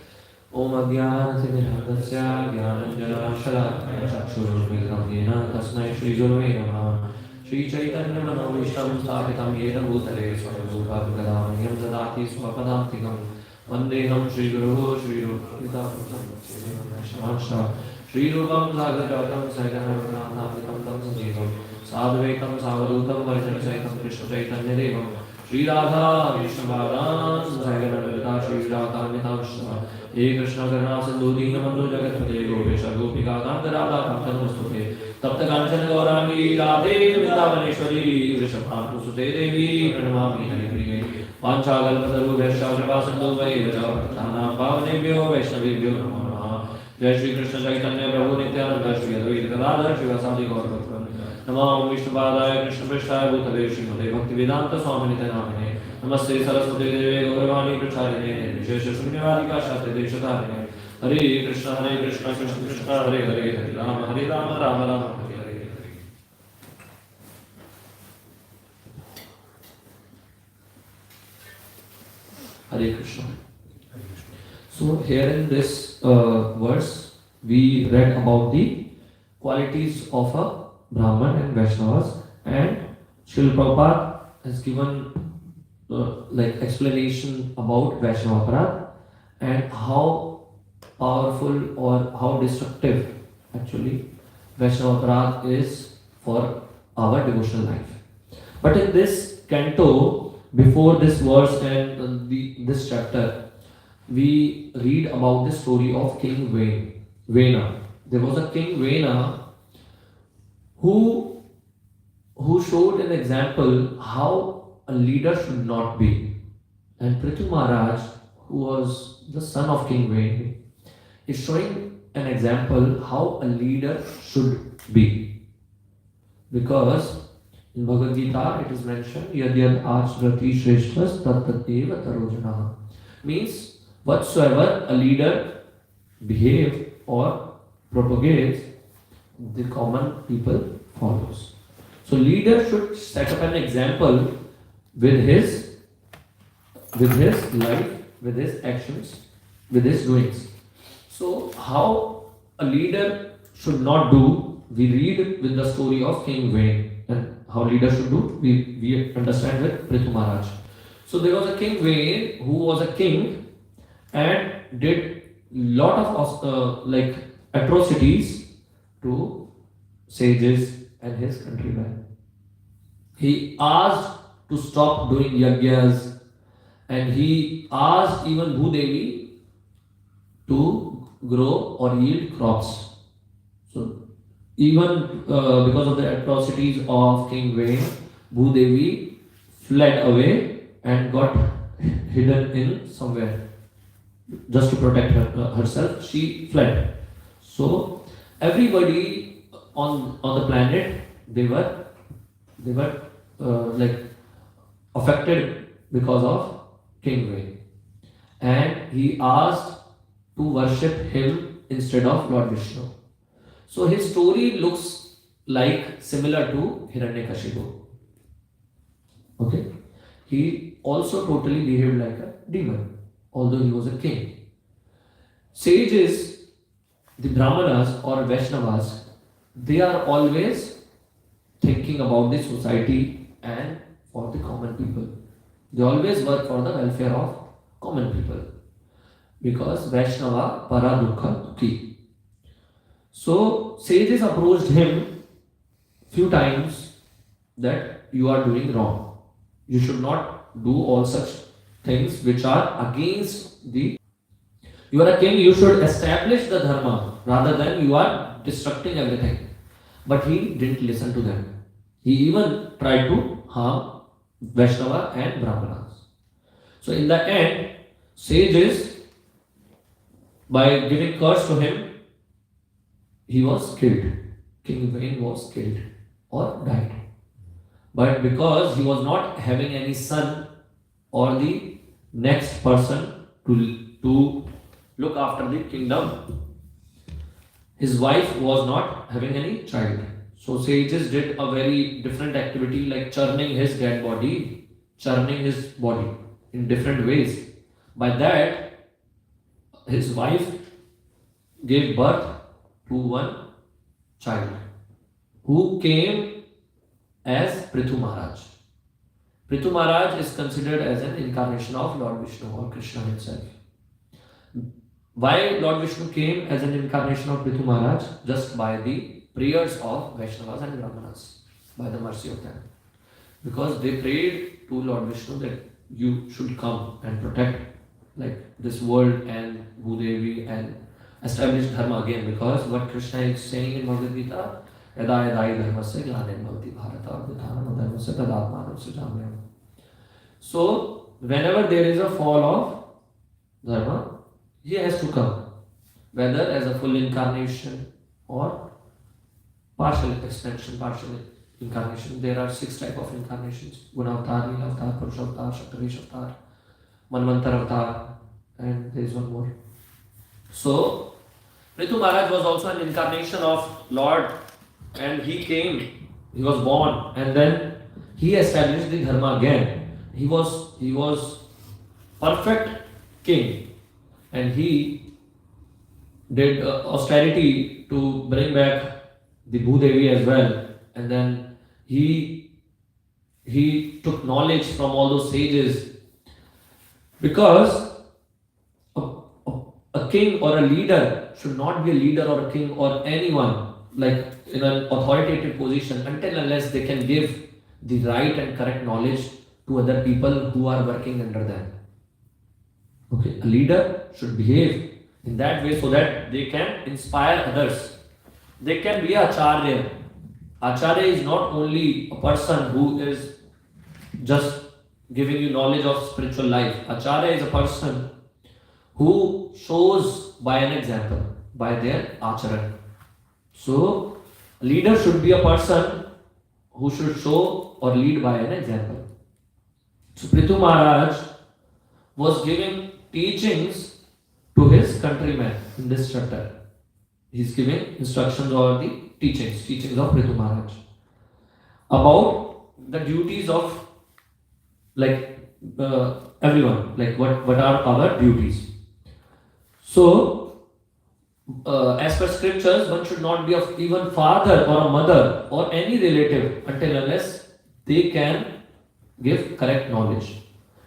Om Adhyanathimihardasya Jnananjana Shalakaya Chakshururmilitam Yena Tasmai Shri Gurave Namaha. Shri Chaitanya Manavishtam Sthapitam Yena Bhutale Swayambhuva Gadamanyam Dadati Swapadantikam Vandeham Shri Guru Shri Rupam Shamansha Shri Rupam Zagajatam Saganam Tam Sanjeevam Sadhvekam Savadutam Varjana Saitam Krishna Chaitanya Devam Shri Radha Vishnabadan Saganam Shri Radha Mitavishna He Krishna Karna Sindhu Deenabandhu Jagatpate Gopesha Gopika Kanta Radha Kanta Namastuke Tapta Kanchana Gaurani Radhe Vrindavaneshwari Vrishabhantu Sute Devi Pranamami Haripriye Panchagalpataru Vaishya Java Sindhu Vairaja Pratana Pavanebhyo Vaishnavibhyo Namo Namaha Jai Shri Krishna Chaitanya Prabhu Nityananda Shri Advaita Gadadhar Shri Vasadi Gaur Bhaktan Namo Vishnupadaya Krishna Prishthaya Bhutale Srimate Bhaktivedanta Swami Nityanamine Namaste Saraswati Deve Gauravani Pracharine Vishesha Shunyavadika Shastre Deshatarine Hare Krishna Krishna Krishna Hare Hare Hare Rama Rama Rama Hare Hare. Hare Krishna. So here in this verse we read about the qualities of a Brahman and Vaishnavas, and Srila Prabhupada has given like explanation about Vaishnava Aparadha and how powerful or how destructive actually Vaishnava Aparadha is for our devotional life. But in this canto, before this verse and this chapter, we read about the story of King Vena. There was a King Vena who showed an example how a leader should not be. And Prithu Maharaj, who was the son of King Vena, is showing an example how a leader should be. Because in Bhagavad Gita it is mentioned, Yadyad Achrati Shreshthas Tattateva Tarojana. Means whatsoever a leader behave or propagates, the common people follows. So leader should set up an example with his life, with his actions, with his doings. So how a leader should not do, we read with the story of King Vena, and how leader should do, we understand with Prithu Maharaj. So there was a King Vena who was a king and did lot of like atrocities to sages and his countrymen. He asked to stop doing yajnas, and he asked even Bhudevi to grow or yield crops. So even because of the atrocities of King Vena, Bhudevi fled away and got hidden in somewhere. Just to protect herself, she fled. So everybody on the planet, they were like affected because of King Vena, and he asked to worship him instead of Lord Vishnu. So his story looks like similar to Hiranyakashipu. Okay, he also totally behaved like a demon, although he was a king. Sages, the Brahmanas or Vaishnavas, they are always thinking about the society and for the common people. They always work for the welfare of common people. Because Vaishnava para dukkha dukhi. So sages approached him few times that you are doing wrong. You should not do all such things which are against the... You are a king, you should establish the dharma rather than you are destructing everything. But he didn't listen to them. He even tried to harm Vaishnava and Brahmanas. So in the end, sages, by giving curse to him, he was killed. King Vena was killed. or died. But because he was not having any son or the next person to look after the kingdom, his wife was not having any child. So sages did a very different activity like churning his dead body, churning his body in different ways. By that, his wife gave birth to one child who came as Prithu Maharaj. Prithu Maharaj is considered as an incarnation of Lord Vishnu or Krishna himself. Why Lord Vishnu came as an incarnation of Prithu Maharaj? Just by the prayers of Vaishnavas and Brahmanas, by the mercy of them. Because they prayed to Lord Vishnu that you should come and protect like this world and Bhudevi and establish dharma again. Because what Krishna is saying in Bhagavad Gita, यदा यदा हि धर्मस्य ग्लानिर् भवति Bharat अभ्युत्थानम् अधर्मस्य तदात्मानं सृजाम्यहम्. So whenever there is a fall of dharma, he has to come, whether as a full incarnation or partial extension, partial incarnation. There are 6 types of incarnations: Gunavatar, Leelavatar, Purushavatar, Shaktavesh Manvantar Avatar, and there is one more. So Prithu Maharaj was also an incarnation of Lord, and he came, he was born, and then he established the dharma again. He was perfect king, and he did austerity to bring back the Bhudevi as well, and then he took knowledge from all those sages, because a king or a leader should not be a leader or a king or anyone like in an authoritative position until unless they can give the right and correct knowledge to other people who are working under them. Okay, a leader should behave in that way so that they can inspire others. They can be acharya. Acharya is not only a person who is just giving you knowledge of spiritual life. Acharya is a person who shows by an example, by their acharan. So, a leader should be a person who should show or lead by an example. So, Prithu Maharaj was giving teachings to his countrymen in this chapter. He is giving instructions or the teachings of Prithu Maharaj about the duties of everyone, like what are our duties. So, as per scriptures, one should not be of even father or a mother or any relative until unless they can give correct knowledge.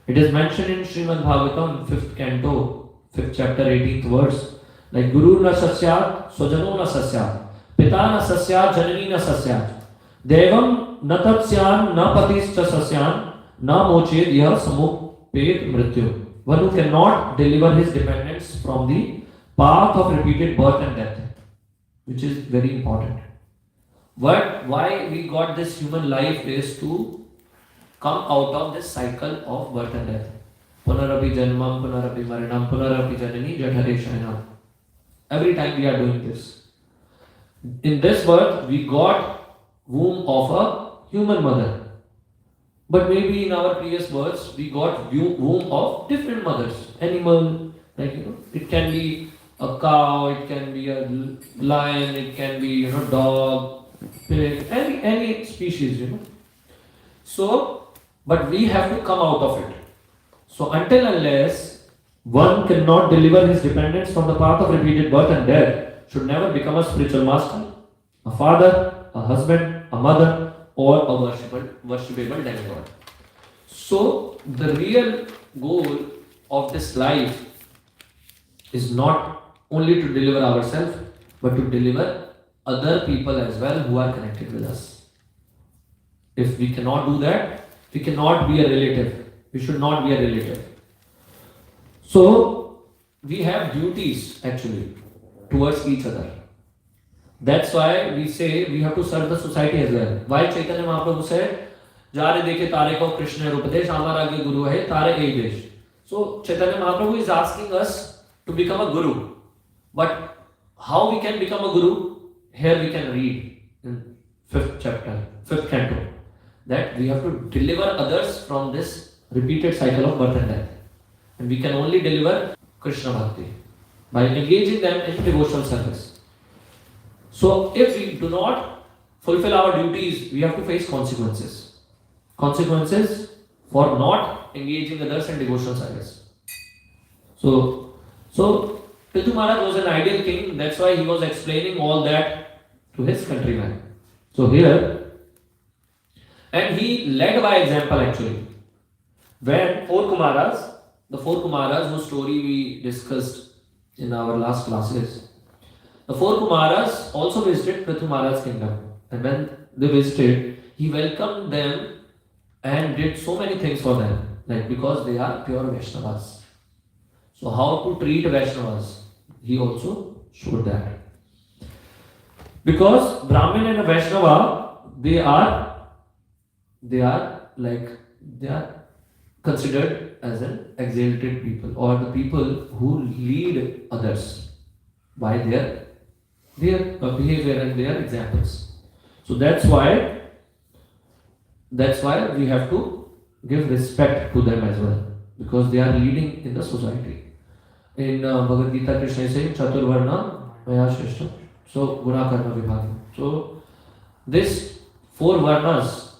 It is mentioned in Srimad Bhagavatam, 5th canto, 5th chapter, 18th verse, like Guru na sasyat, swajano na sasyat, pita na sasyat, janani na sasyat, devam na tatsyan, na patischa sasyan, na moched yah samupet mrityu. One who cannot deliver his dependents from the path of repeated birth and death, which is very important. Why we got this human life is to come out of this cycle of birth and death. Punarapi janmam, punarapi maranam, punarapi janani jathare shayanam. Every time we are doing this. In this birth, we got womb of a human mother. But maybe in our previous births, we got womb of different mothers. Animal, it can be a cow, it can be a lion, it can be dog, pig, any species, So, but we have to come out of it. So until unless one cannot deliver his dependents from the path of repeated birth and death, should never become a spiritual master, a father, a husband, a mother, or a worshipable demigod. So the real goal of this life is not only to deliver ourselves, but to deliver other people as well who are connected with us. If we cannot do that, we cannot be a relative. We should not be a relative. So we have duties actually towards each other. That's why we say we have to serve the society as well. Why Chaitanya Mahaprabhu said, Jare dekhe tare ko Krishna rupadesh, amar age guru hai, tare ei desh. So Chaitanya Mahaprabhu is asking us to become a guru. But how we can become a guru? Here we can read in 5th chapter, 5th canto, that we have to deliver others from this repeated cycle of birth and death. And we can only deliver Krishna Bhakti by engaging them in devotional service. So if we do not fulfill our duties, we have to face consequences. Consequences for not engaging others in devotional service. So Prithu Maharaj was an ideal king, that's why he was explaining all that to his countrymen. So here, and he led by example actually. When the four Kumaras whose story we discussed in our last classes, the four Kumaras also visited Prithu Maharaj's kingdom. And when they visited, he welcomed them and did so many things for them, like because they are pure Vaishnavas. So how to treat Vaishnavas, he also showed that. Because Brahmin and a Vaishnava, they are considered as an exalted people, or the people who lead others by their behavior and their examples. So that's why we have to give respect to them as well, because they are leading in the society. In Bhagavad Gita, Krishna is saying, Chaturvarna Maya Shrishta. So, Guna Karma Vibhagam. So, these 4 Varnas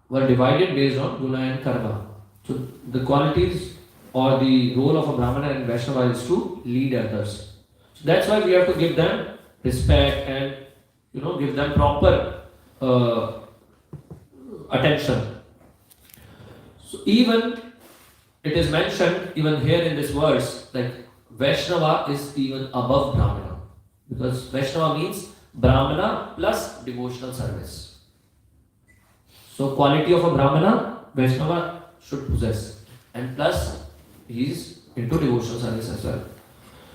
were divided based on Guna and Karma. So, the qualities or the role of a Brahmana and Vaishnava is to lead others. So, that's why we have to give them respect and give them proper attention. So, even it is mentioned even here in this verse, like Vaishnava is even above Brahmana, because Vaishnava means Brahmana plus devotional service. So quality of a Brahmana, Vaishnava should possess, and plus he is into devotional service as well.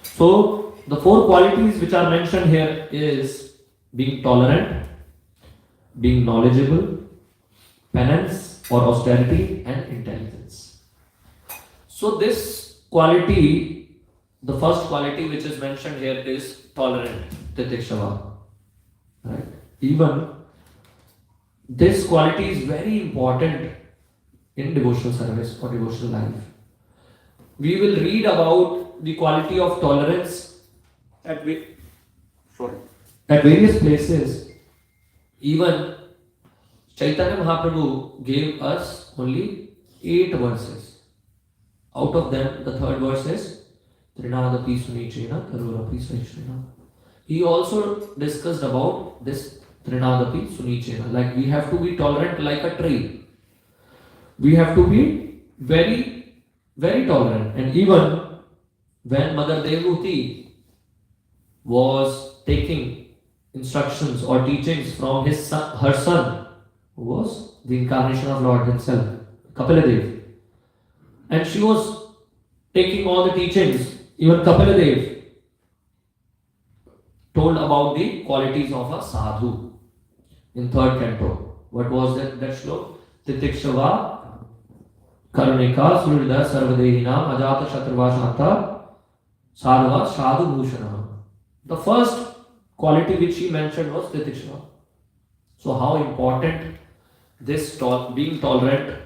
So the 4 qualities which are mentioned here is being tolerant, being knowledgeable, penance or austerity, and intelligence. So this quality, the first quality which is mentioned here is tolerant, titikshava. Right? Even this quality is very important in devotional service or devotional life. We will read about the quality of tolerance at various places. Even Chaitanya Mahaprabhu gave us only 8 verses. Out of them, the 3rd verse is Trinadapi Sunichena Karurapi Saishrena. He also discussed about this Trinadapi Sunichena. Like we have to be tolerant like a tree. We have to be very, very tolerant. And even when Mother Devahuti was taking instructions or teachings from her son, who was the incarnation of Lord himself, Kapila, and she was taking all the teachings. Even Kapila Dev told about the qualities of a sadhu in 3rd canto. What was that shlok? Titikshava Karunika Surida Sarvadehina Ajata Shatrava Shanta Sadhava Sadhu Bhushana. The first quality which he mentioned was Titikshava. So how important this being tolerant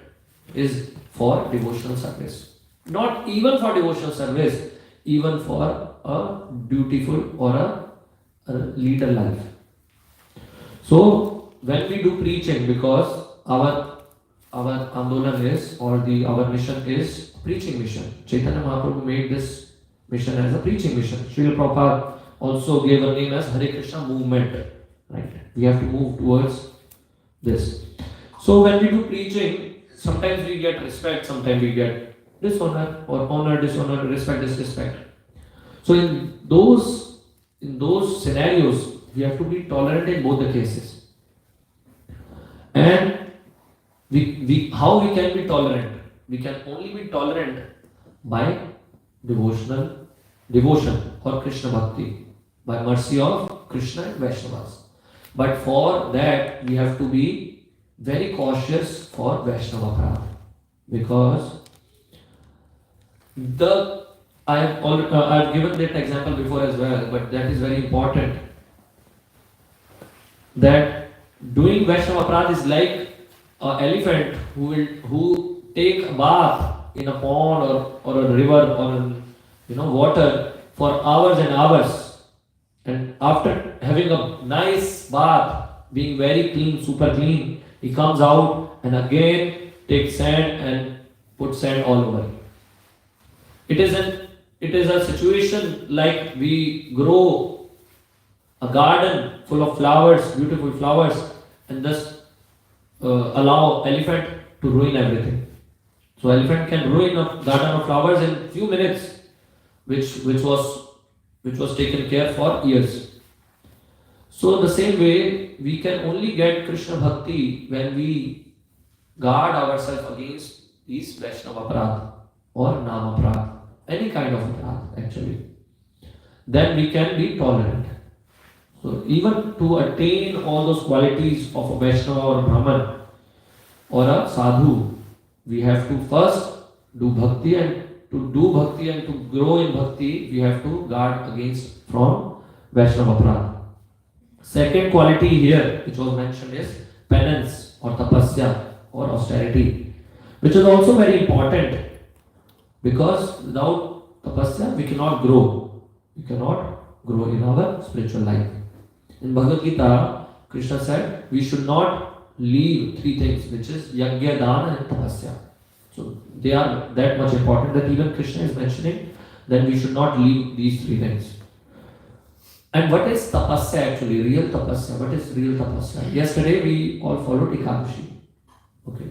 is for devotional service. Not even for devotional service, even for a beautiful or a leader life. So when we do preaching, because our andolan is, or our mission is preaching mission. Chaitanya Mahaprabhu made this mission as a preaching mission. Srila Prabhupada also gave a name as Hare Krishna movement. Right? We have to move towards this. So when we do preaching, sometimes we get respect, sometimes we get dishonor, or honor, dishonor, respect, disrespect. So in those scenarios, we have to be tolerant in both the cases. And how we can be tolerant? We can only be tolerant by devotion or Krishna Bhakti, by mercy of Krishna and Vaishnavas. But for that, we have to be very cautious for Vaishnava Prarabdha, because I've given that example before as well, but that is very important, that doing Vaishnava aparadha is like an elephant who take a bath in a pond or a river or in water for hours and hours, and after having a nice bath, being very clean, super clean, he comes out and again takes sand and puts sand all over. It is a situation like we grow a garden full of flowers, beautiful flowers, and just allow elephant to ruin everything. So elephant can ruin a garden of flowers in few minutes, which was taken care for years. So the same way, we can only get Krishna Bhakti when we guard ourselves against these Vaishnava aparadha or Nama aparadha, any kind of aparadha actually. Then we can be tolerant. So even to attain all those qualities of a Vaishnava or a Brahman or a Sadhu, we have to first do Bhakti, and to do Bhakti and to grow in Bhakti, we have to guard against from Vaishnava aparadha. Second quality here, which was mentioned, is penance or tapasya or austerity, which is also very important, because without tapasya we cannot grow. We cannot grow in our spiritual life. In Bhagavad Gita, Krishna said we should not leave three things, which is yajna, dana and tapasya. So they are that much important that even Krishna is mentioning that we should not leave these three things. And what is tapasya actually? Real tapasya. What is real tapasya? Yesterday we all followed Ekadashi. Okay.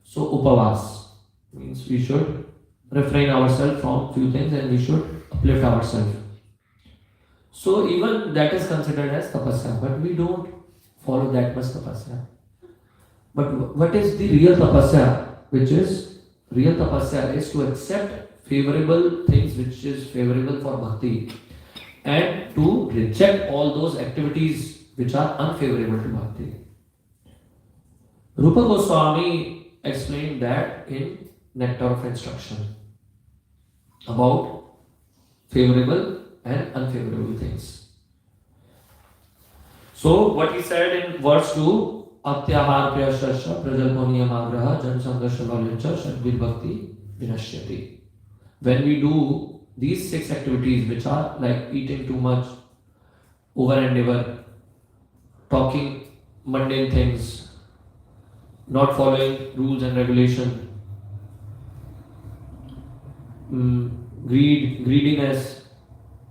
So upavas means we should refrain ourselves from few things and we should uplift ourselves. So even that is considered as tapasya, but we don't follow that much tapasya. But what is the real tapasya? Which is real tapasya is to accept favorable things which is favorable for bhakti, and to reject all those activities which are unfavorable to bhakti. Rupa Goswami explained that in Nectar of Instruction about favorable and unfavorable things. So what he said in verse 2, Atyahar priyashasya prajalponiya magraha jansangasha valyacha shadvir bhakti vinashyati. When we do these 6 activities, which are like eating too much, over and over, talking mundane things, not following rules and regulation, greediness,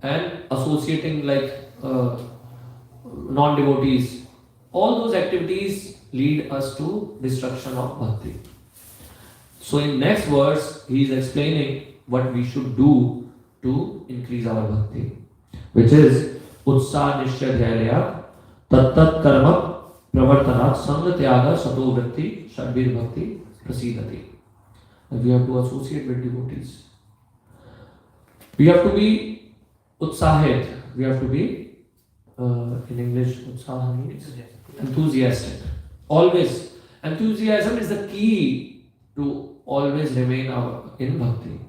and associating like non-devotees, all those activities lead us to destruction of bhakti. So in next verse, he is explaining what we should do to increase our bhakti, which is utsa nishya dhairya tat karma pravartanat sanga tyaga sato vritti shadbir bhakti prasidati. And we have to associate with devotees. We have to be utsahit. We have to be in English utsaha means enthusiastic. Always enthusiasm is the key to always remain in bhakti.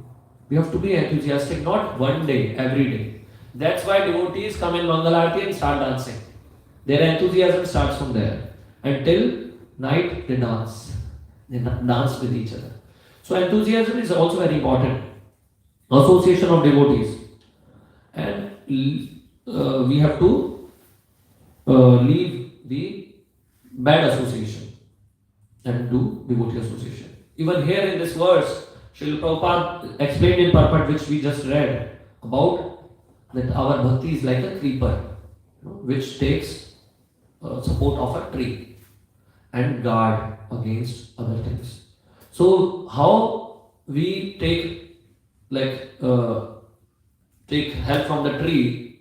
We have to be enthusiastic, not one day, every day. That's why devotees come in Mangal Aarti and start dancing. Their enthusiasm starts from there. Until night they dance. They dance with each other. So enthusiasm is also very important. Association of devotees. And we have to leave the bad association and do devotee association. Even here in this verse, Srila Prabhupada explained in purport, which we just read, about that our bhakti is like a creeper, which takes support of a tree and guard against other things. So how we take help from the tree,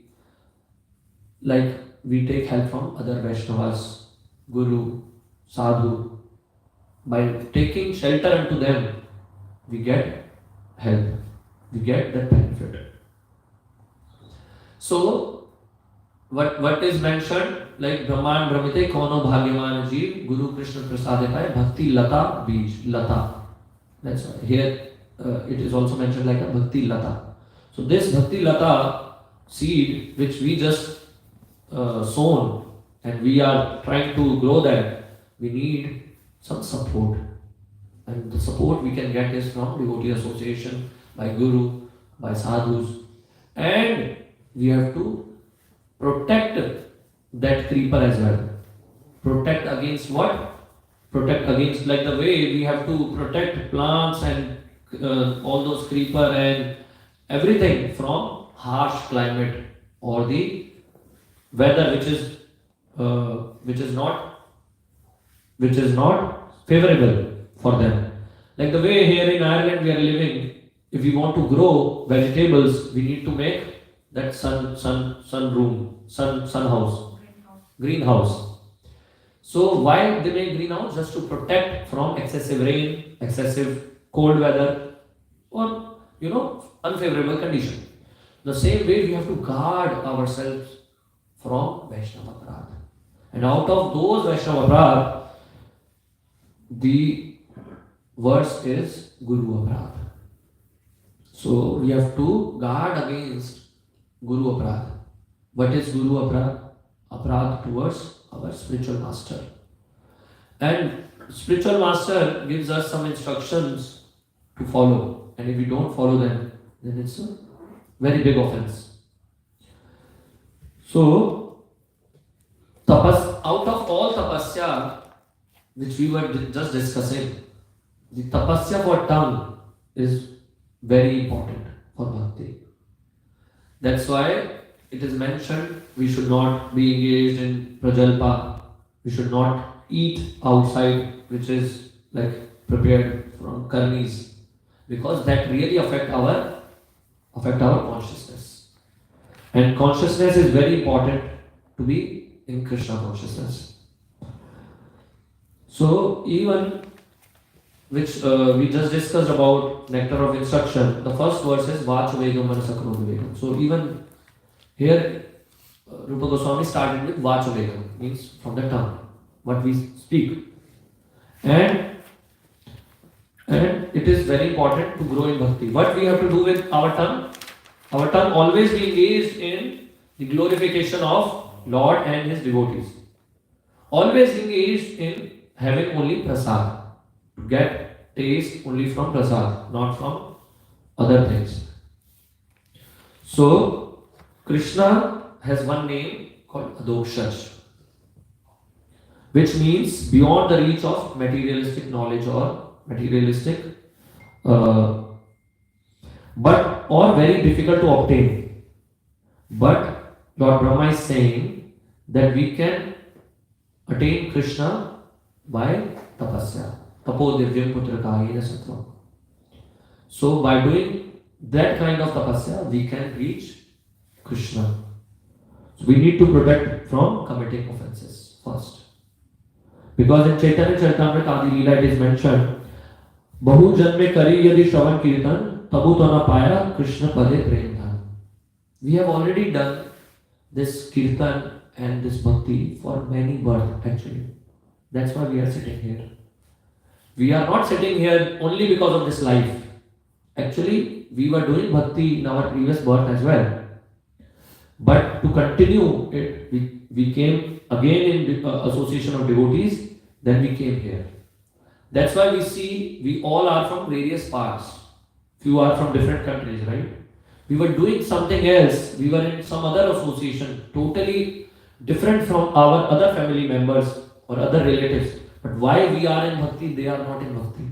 like we take help from other Vaishnavas, Guru, Sadhu. By taking shelter unto them, we get help, we get that benefit. So, what is mentioned, like Brahman Brahmite Kono Bhagyavan Jeev Guru Krishna Prasadepaya Bhakti Lata Bij Lata. That's why here it is also mentioned like a Bhakti Lata. So this Bhakti Lata seed which we just sown and we are trying to grow that, we need some support. And the support we can get is from devotee association, by guru, by sadhus. And we have to protect that creeper as well. Protect against what? Protect against, like the way we have to protect plants and all those creeper and everything from harsh climate or the weather which is not favorable for them. Like the way here in Ireland we are living, if we want to grow vegetables, we need to make that sun house, greenhouse. So why they make greenhouse? Just to protect from excessive rain, excessive cold weather, or unfavorable condition. The same way we have to guard ourselves from Vaishnava Aparadha. And out of those Vaishnava Aparadha, the verse is Guru Aparadha. So we have to guard against Guru Aparadha. What is Guru Aparadha? Aparadha towards our spiritual master. And spiritual master gives us some instructions to follow. And if we don't follow them, then it's a very big offense. So, out of all tapasya, which we were just discussing, the tapasya for tongue is very important for bhakti. That's why it is mentioned we should not be engaged in prajalpa. We should not eat outside, which is like prepared from karmis, because that really affect our consciousness. And consciousness is very important to be in Krishna consciousness. So even which we just discussed about nectar of instruction, the first verse is Vachuvegam Manasakrodvegam. So even here Rupa Goswami started with Vachuvegam, means from the tongue, what we speak. And it is very important to grow in bhakti. What we have to do with our tongue? Our tongue always be engaged in the glorification of Lord and His devotees. Always engaged in having only prasad. Get taste only from prasad, not from other things. So, Krishna has one name called Adokshaj, which means beyond the reach of materialistic knowledge or materialistic, or very difficult to obtain. But Lord Brahma is saying that we can attain Krishna by tapasya. Tapo divyam putrakayena sattvam. So by doing that kind of tapasya, we can reach Krishna. So we need to protect from committing offenses first. Because in Chaitanya Charitamrita Adi Leela it is mentioned, Bahu janme kari yadi shravan kirtan, tabu to na paya Krishna pade prem dhan. We have already done this kirtan and this bhakti for many births actually. That's why we are sitting here. We are not sitting here only because of this life. Actually, we were doing bhakti in our previous birth as well. But to continue it, we came again in association of devotees, then we came here. That's why we see we all are from various parts. Few are from different countries, right? We were doing something else. We were in some other association, totally different from our other family members or other relatives. But why we are in bhakti, they are not in bhakti.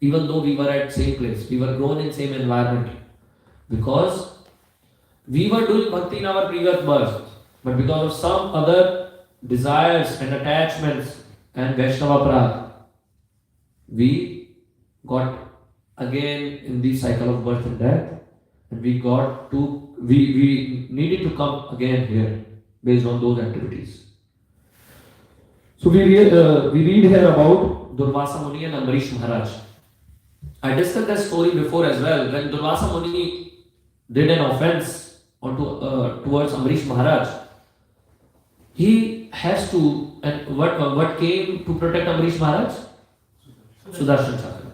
Even though we were at same place, we were grown in same environment. Because we were doing bhakti in our previous birth, but because of some other desires and attachments and Vaishnava Aparadha, we got again in the cycle of birth and death, and we needed to come again here based on those activities. So we read here about Durvasa Muni and Ambarish Maharaj. I discussed that story before as well. When Durvasa Muni did an offense towards Ambarish Maharaj, he has to, and what came to protect Ambarish Maharaj? Sudarshan Chakra.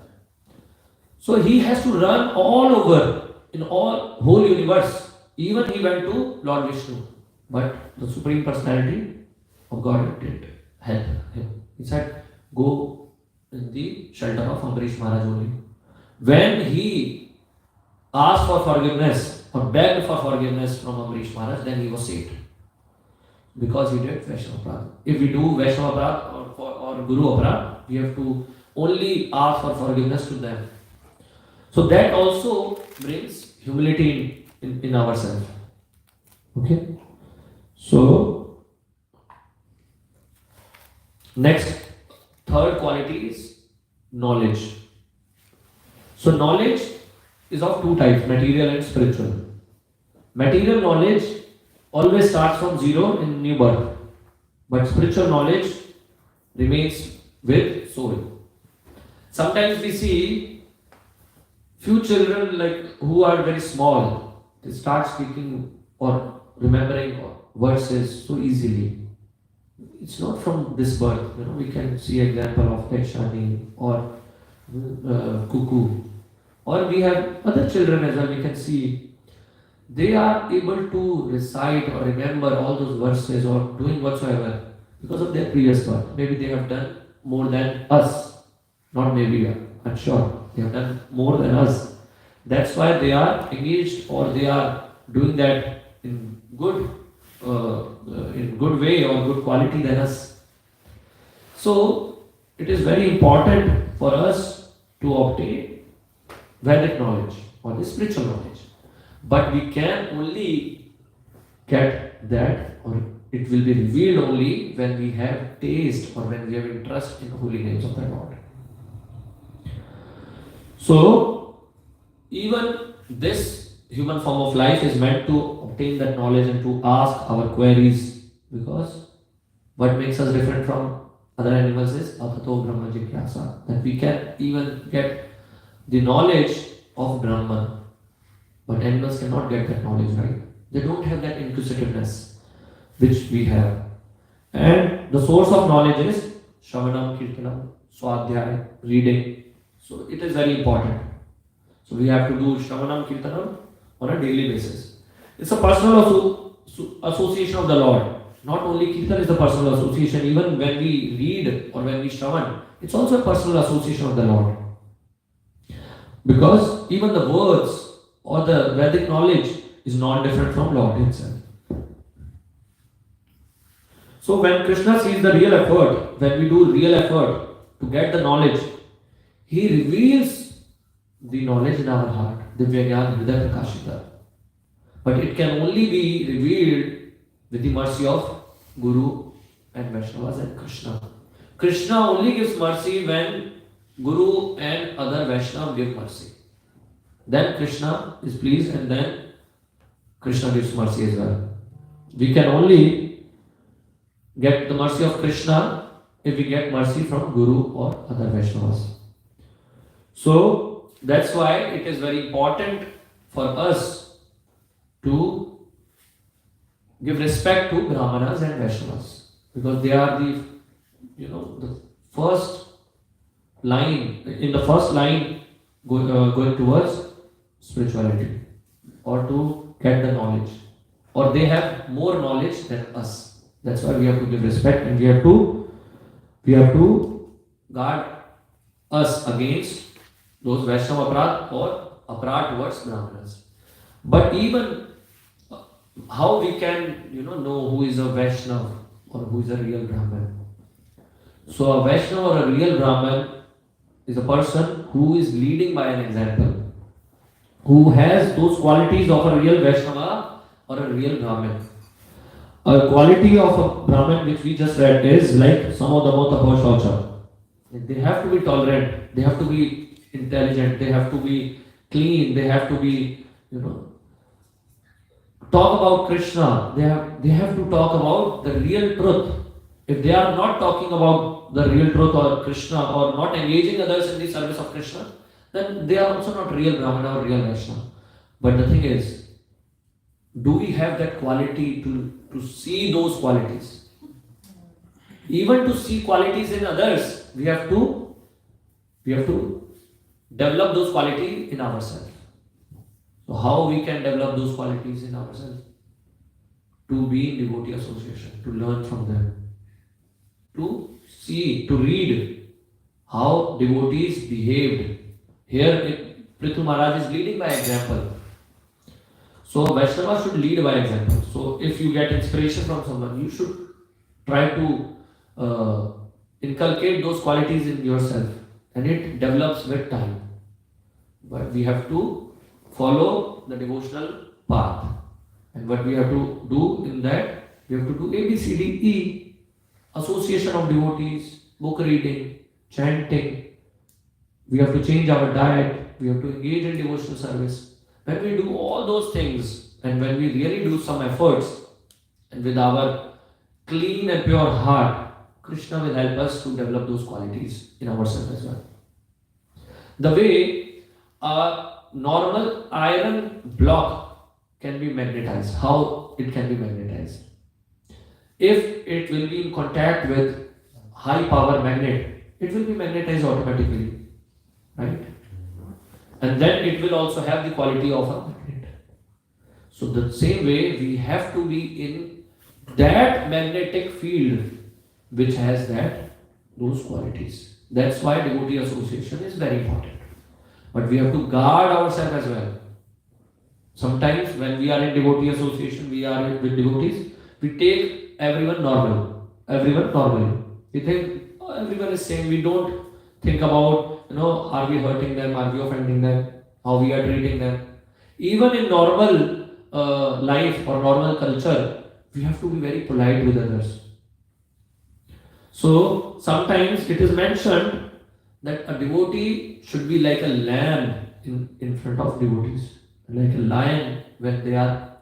So he has to run all over in whole universe. Even he went to Lord Vishnu, but the Supreme Personality of God did help him. He said, go in the shelter of Ambrish Maharaj only. When he asked for forgiveness or begged for forgiveness from Ambrish Maharaj, then he was saved. Because he did Vaishnava Aparadha. If we do Vaishnava Aparadha or Guru Aparadha, we have to only ask for forgiveness to them. So that also brings humility in ourselves. Okay? So, next, third quality is knowledge. So knowledge is of two types, material and spiritual. Material knowledge always starts from zero in new birth, but spiritual knowledge remains with soul. Sometimes we see few children who are very small, they start speaking or remembering verses so easily. It's not from this birth. We can see example of Ekshani or Cuckoo, or we have other children as well. We can see they are able to recite or remember all those verses or doing whatsoever because of their previous birth. Maybe they have done more than us. Not maybe, I'm sure. They have done more than us. That's why they are engaged or they are doing that in good way or good quality than us. So it is very important for us to obtain Vedic knowledge or the spiritual knowledge. But we can only get that, or it will be revealed only when we have taste or when we have interest in the holy names of the Lord. So, even this human form of life is meant to obtain that knowledge and to ask our queries, because what makes us different from other animals is Atato Brahma Jigyasa, that we can even get the knowledge of Brahman. But animals cannot get that knowledge, right? They don't have that inquisitiveness which we have. And the source of knowledge is Shravanam, Kirtanam, Swadhyaya, reading. So it is very important. So we have to do Shravanam, Kirtanam on a daily basis. It's a personal association of the Lord. Not only Kirtan is the personal association, even when we read or when we Shravan, it's also a personal association of the Lord. Because even the words or the Vedic knowledge is not different from Lord himself. So when Krishna sees the real effort, when we do real effort to get the knowledge, he reveals the knowledge in our heart, Divyagyan Hridaya Prakashita. But it can only be revealed with the mercy of Guru and Vaishnavas and Krishna. Krishna only gives mercy when Guru and other Vaishnavas give mercy. Then Krishna is pleased and then Krishna gives mercy as well. We can only get the mercy of Krishna if we get mercy from Guru or other Vaishnavas. So that's why it is very important for us to give respect to Brahmanas and Vaishnavas, because they are the first line, in the first line going towards spirituality or to get the knowledge, or they have more knowledge than us. That's why we have to give respect and we have to guard us against those Vaishnava aparad or aparad towards Brahmanas. But even how we can know who is a Vaishnava or who is a real Brahman? So a Vaishnava or a real Brahman is a person who is leading by an example, who has those qualities of a real Vaishnava or a real Brahman. A quality of a Brahman which we just read is like Samodamo Tapo Shaucha. They have to be tolerant, they have to be intelligent, they have to be clean, they have to be, talk about Krishna, they have to talk about the real truth. If they are not talking about the real truth or Krishna or not engaging others in the service of Krishna, then they are also not real Brahmana or real Vaishnava. But the thing is, do we have that quality to see those qualities? Even to see qualities in others, we have to develop those qualities in ourselves. So how we can develop those qualities in ourselves? To be in devotee association, to learn from them. to see, to read how devotees behaved. Here, Prithu Maharaj is leading by example. So Vaishnava should lead by example. So if you get inspiration from someone, you should try to inculcate those qualities in yourself, and it develops with time. But we have to follow the devotional path. And what we have to do in that, we have to do A, B, C, D, E, association of devotees, book reading, chanting. We have to change our diet, we have to engage in devotional service. When we do all those things, and when we really do some efforts, and with our clean and pure heart, Krishna will help us to develop those qualities in ourselves as well. The way a normal iron block can be magnetized. How it can be magnetized? If it will be in contact with high power magnet, it will be magnetized automatically, right? And then it will also have the quality of a magnet. So the same way we have to be in that magnetic field which has those qualities. That's why devotee association is very important. But we have to guard ourselves as well. Sometimes when we are in devotee association, we are with devotees, we take everyone normally. We think everyone is same. We don't think about, are we hurting them, are we offending them, how we are treating them. Even in normal life or normal culture, we have to be very polite with others. So sometimes it is mentioned that a devotee should be like a lamb in front of devotees, like a lion when they are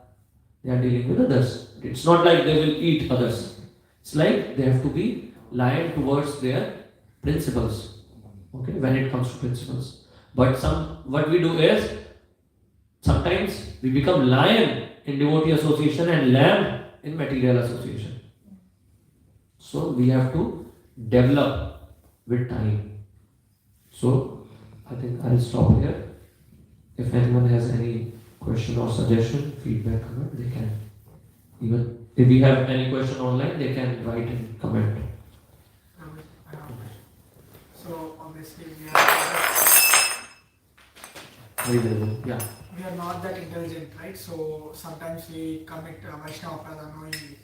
dealing with others. It's not like they will eat others. It's like they have to be lion towards their principles. Okay, when it comes to principles. But what we do is sometimes we become lion in devotee association and lamb in material association. So we have to develop with time. So I think I'll stop here. If anyone has any question or suggestion, feedback, comment, they can. Even if we have any question online, they can write and comment. So obviously Yeah. we are not that intelligent, right? So sometimes we commit Vaishnava Prada unknowingly.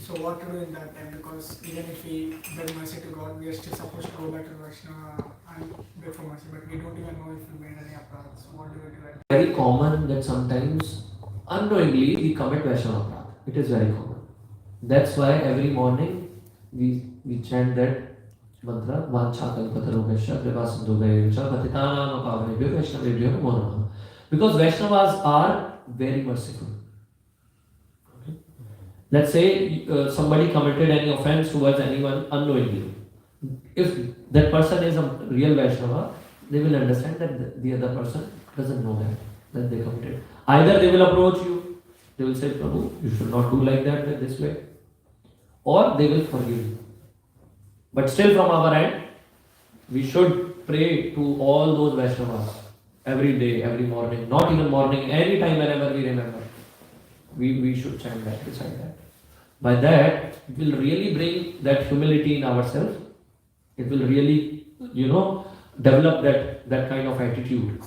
So what to do in that time? Because even if we beg mercy to God, we are still supposed to go back to Vaishnava and beg for mercy, but we don't even know if we made any aparadhas. So what do we do? Very common that sometimes unknowingly we commit Vaishnava Aparadha. It is very common. That's why every morning we chant that mantra, Vanchakalpatarubhasya Kripasindhubhayavcha Patitanam Pavanebhyo Vaishnavebhyo Namo Namaha. Because Vaishnavas are very merciful. Okay. Let's say somebody committed any offense towards anyone unknowingly. If that person is a real Vaishnava, they will understand that the other person doesn't know that they committed. Either they will approach you, they will say, Prabhu, you should not do like that, this way. Or they will forgive you. But still from our end, we should pray to all those Vaishnavas every day, every morning, not even morning, any time whenever we remember. We should chant that, recite that. By that, it will really bring that humility in ourselves. It will really, develop that kind of attitude.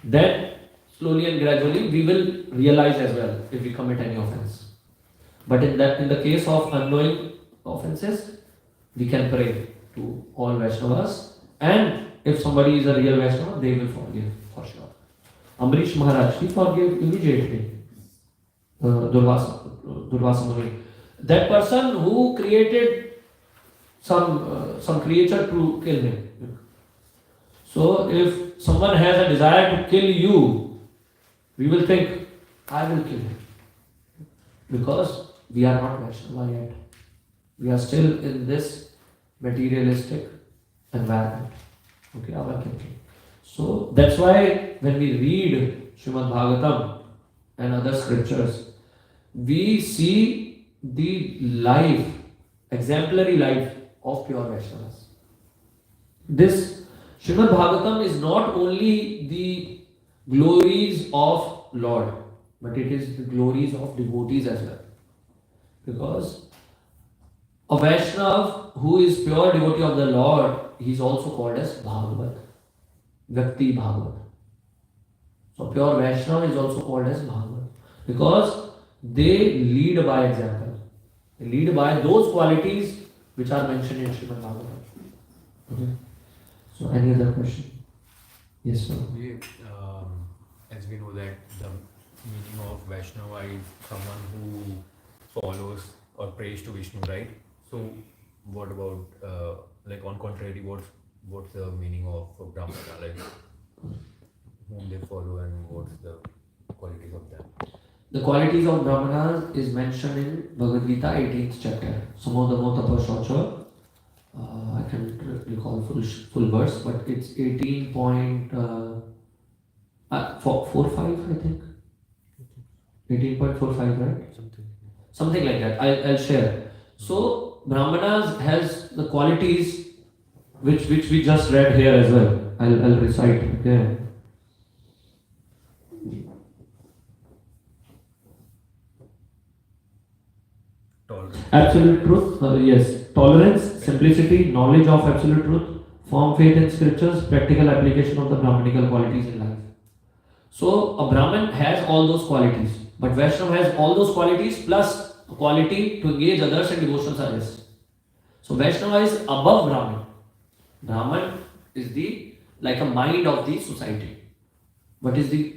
Then, slowly and gradually, we will realize as well if we commit any offense. But in the case of unknowing offenses, we can pray to all Vaishnavas, and if somebody is a real Vaishnava, they will forgive for sure. Amrish Maharaj, he forgave immediately. Durvasa Muni. That person who created some creature to kill him. So if someone has a desire to kill you, we will think, I will kill him. Because we are not Vaishnava yet. We are still in this materialistic environment. Okay, our thinking. So that's why when we read Srimad Bhagavatam and other scriptures, we see the life, exemplary life of pure Vaishnavas. This Srimad Bhagavatam is not only the glories of Lord, but it is the glories of devotees as well. Because A Vaishnav who is pure devotee of the Lord, he is also called as Bhagavat. Vyakti Bhagavat. So pure Vaishnava is also called as Bhagavat. Because they lead by example. They lead by those qualities which are mentioned in Srimad Bhagavatam. Okay. So any other question? Yes, sir. As we know that the meaning of Vaishnava is someone who follows or prays to Vishnu, right? So what about like on contrary, what's the meaning of Brahmana, like whom they follow and what's the qualities of them? The qualities of Brahmanas is mentioned in Bhagavad Gita 18th chapter. Samodamo tapashocha. I can't recall full verse, but it's 18.45 I think. 18.45, right? Something like that. I'll share. So Brahmanas has the qualities which we just read here as well. I'll recite. Okay. Tolerance. Absolute truth, yes. Tolerance, simplicity, knowledge of absolute truth, firm faith in scriptures, practical application of the Brahmanical qualities in life. So a Brahmin has all those qualities, but Vaishnava has all those qualities plus a quality to engage others in devotional service. So Vaishnava is above Brahmin. Brahmin is the like a mind of the society. What is the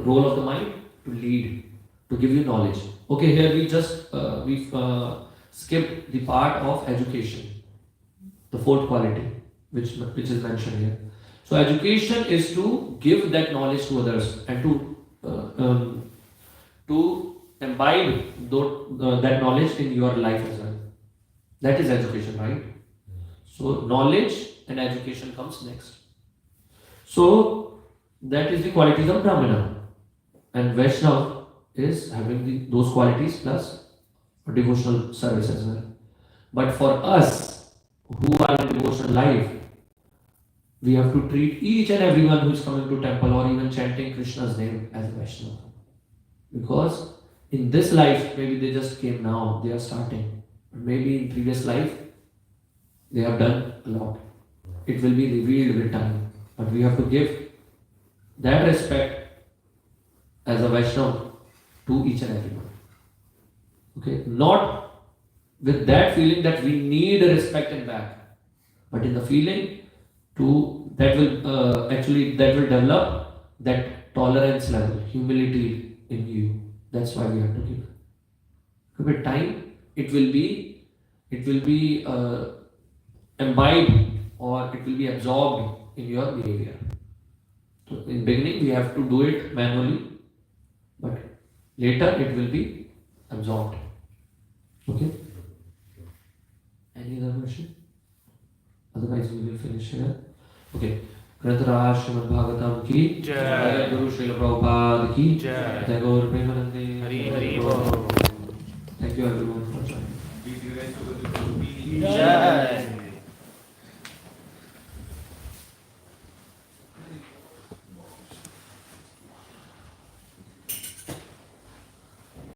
role of the mind? To lead, to give you knowledge. Okay, here we just we've skipped the part of education, the fourth quality, which is mentioned here. So education is to give that knowledge to others and to imbibe that knowledge in your life as well. That is education, right? So knowledge and education comes next. So that is the qualities of Brahmana, and Vaishnava is having those qualities plus devotional service as well. But for us who are in devotional life, we have to treat each and everyone who is coming to temple or even chanting Krishna's name as a Vaishnava. Because in this life, maybe they just came now, they are starting. Maybe in previous life, they have done a lot. It will be revealed with time. But we have to give that respect as a Vaishnava to each and everyone. Okay, not with that feeling that we need a respect and back, but in the feeling to that will that will develop that tolerance level, humility in you. That's why we have to give. With time, it will be imbibed or it will be absorbed in your behavior. So in beginning, we have to do it manually, but later it will be absorbed. Okay? Any other question? Otherwise, we will finish here. Okay. Grantaraj Srimad Bhagavatam ki Jai, Guru Srila Prabhupada ki Jai, Jai Gaur Premanande. Hari Bol. Thank you everyone for joining. Jai.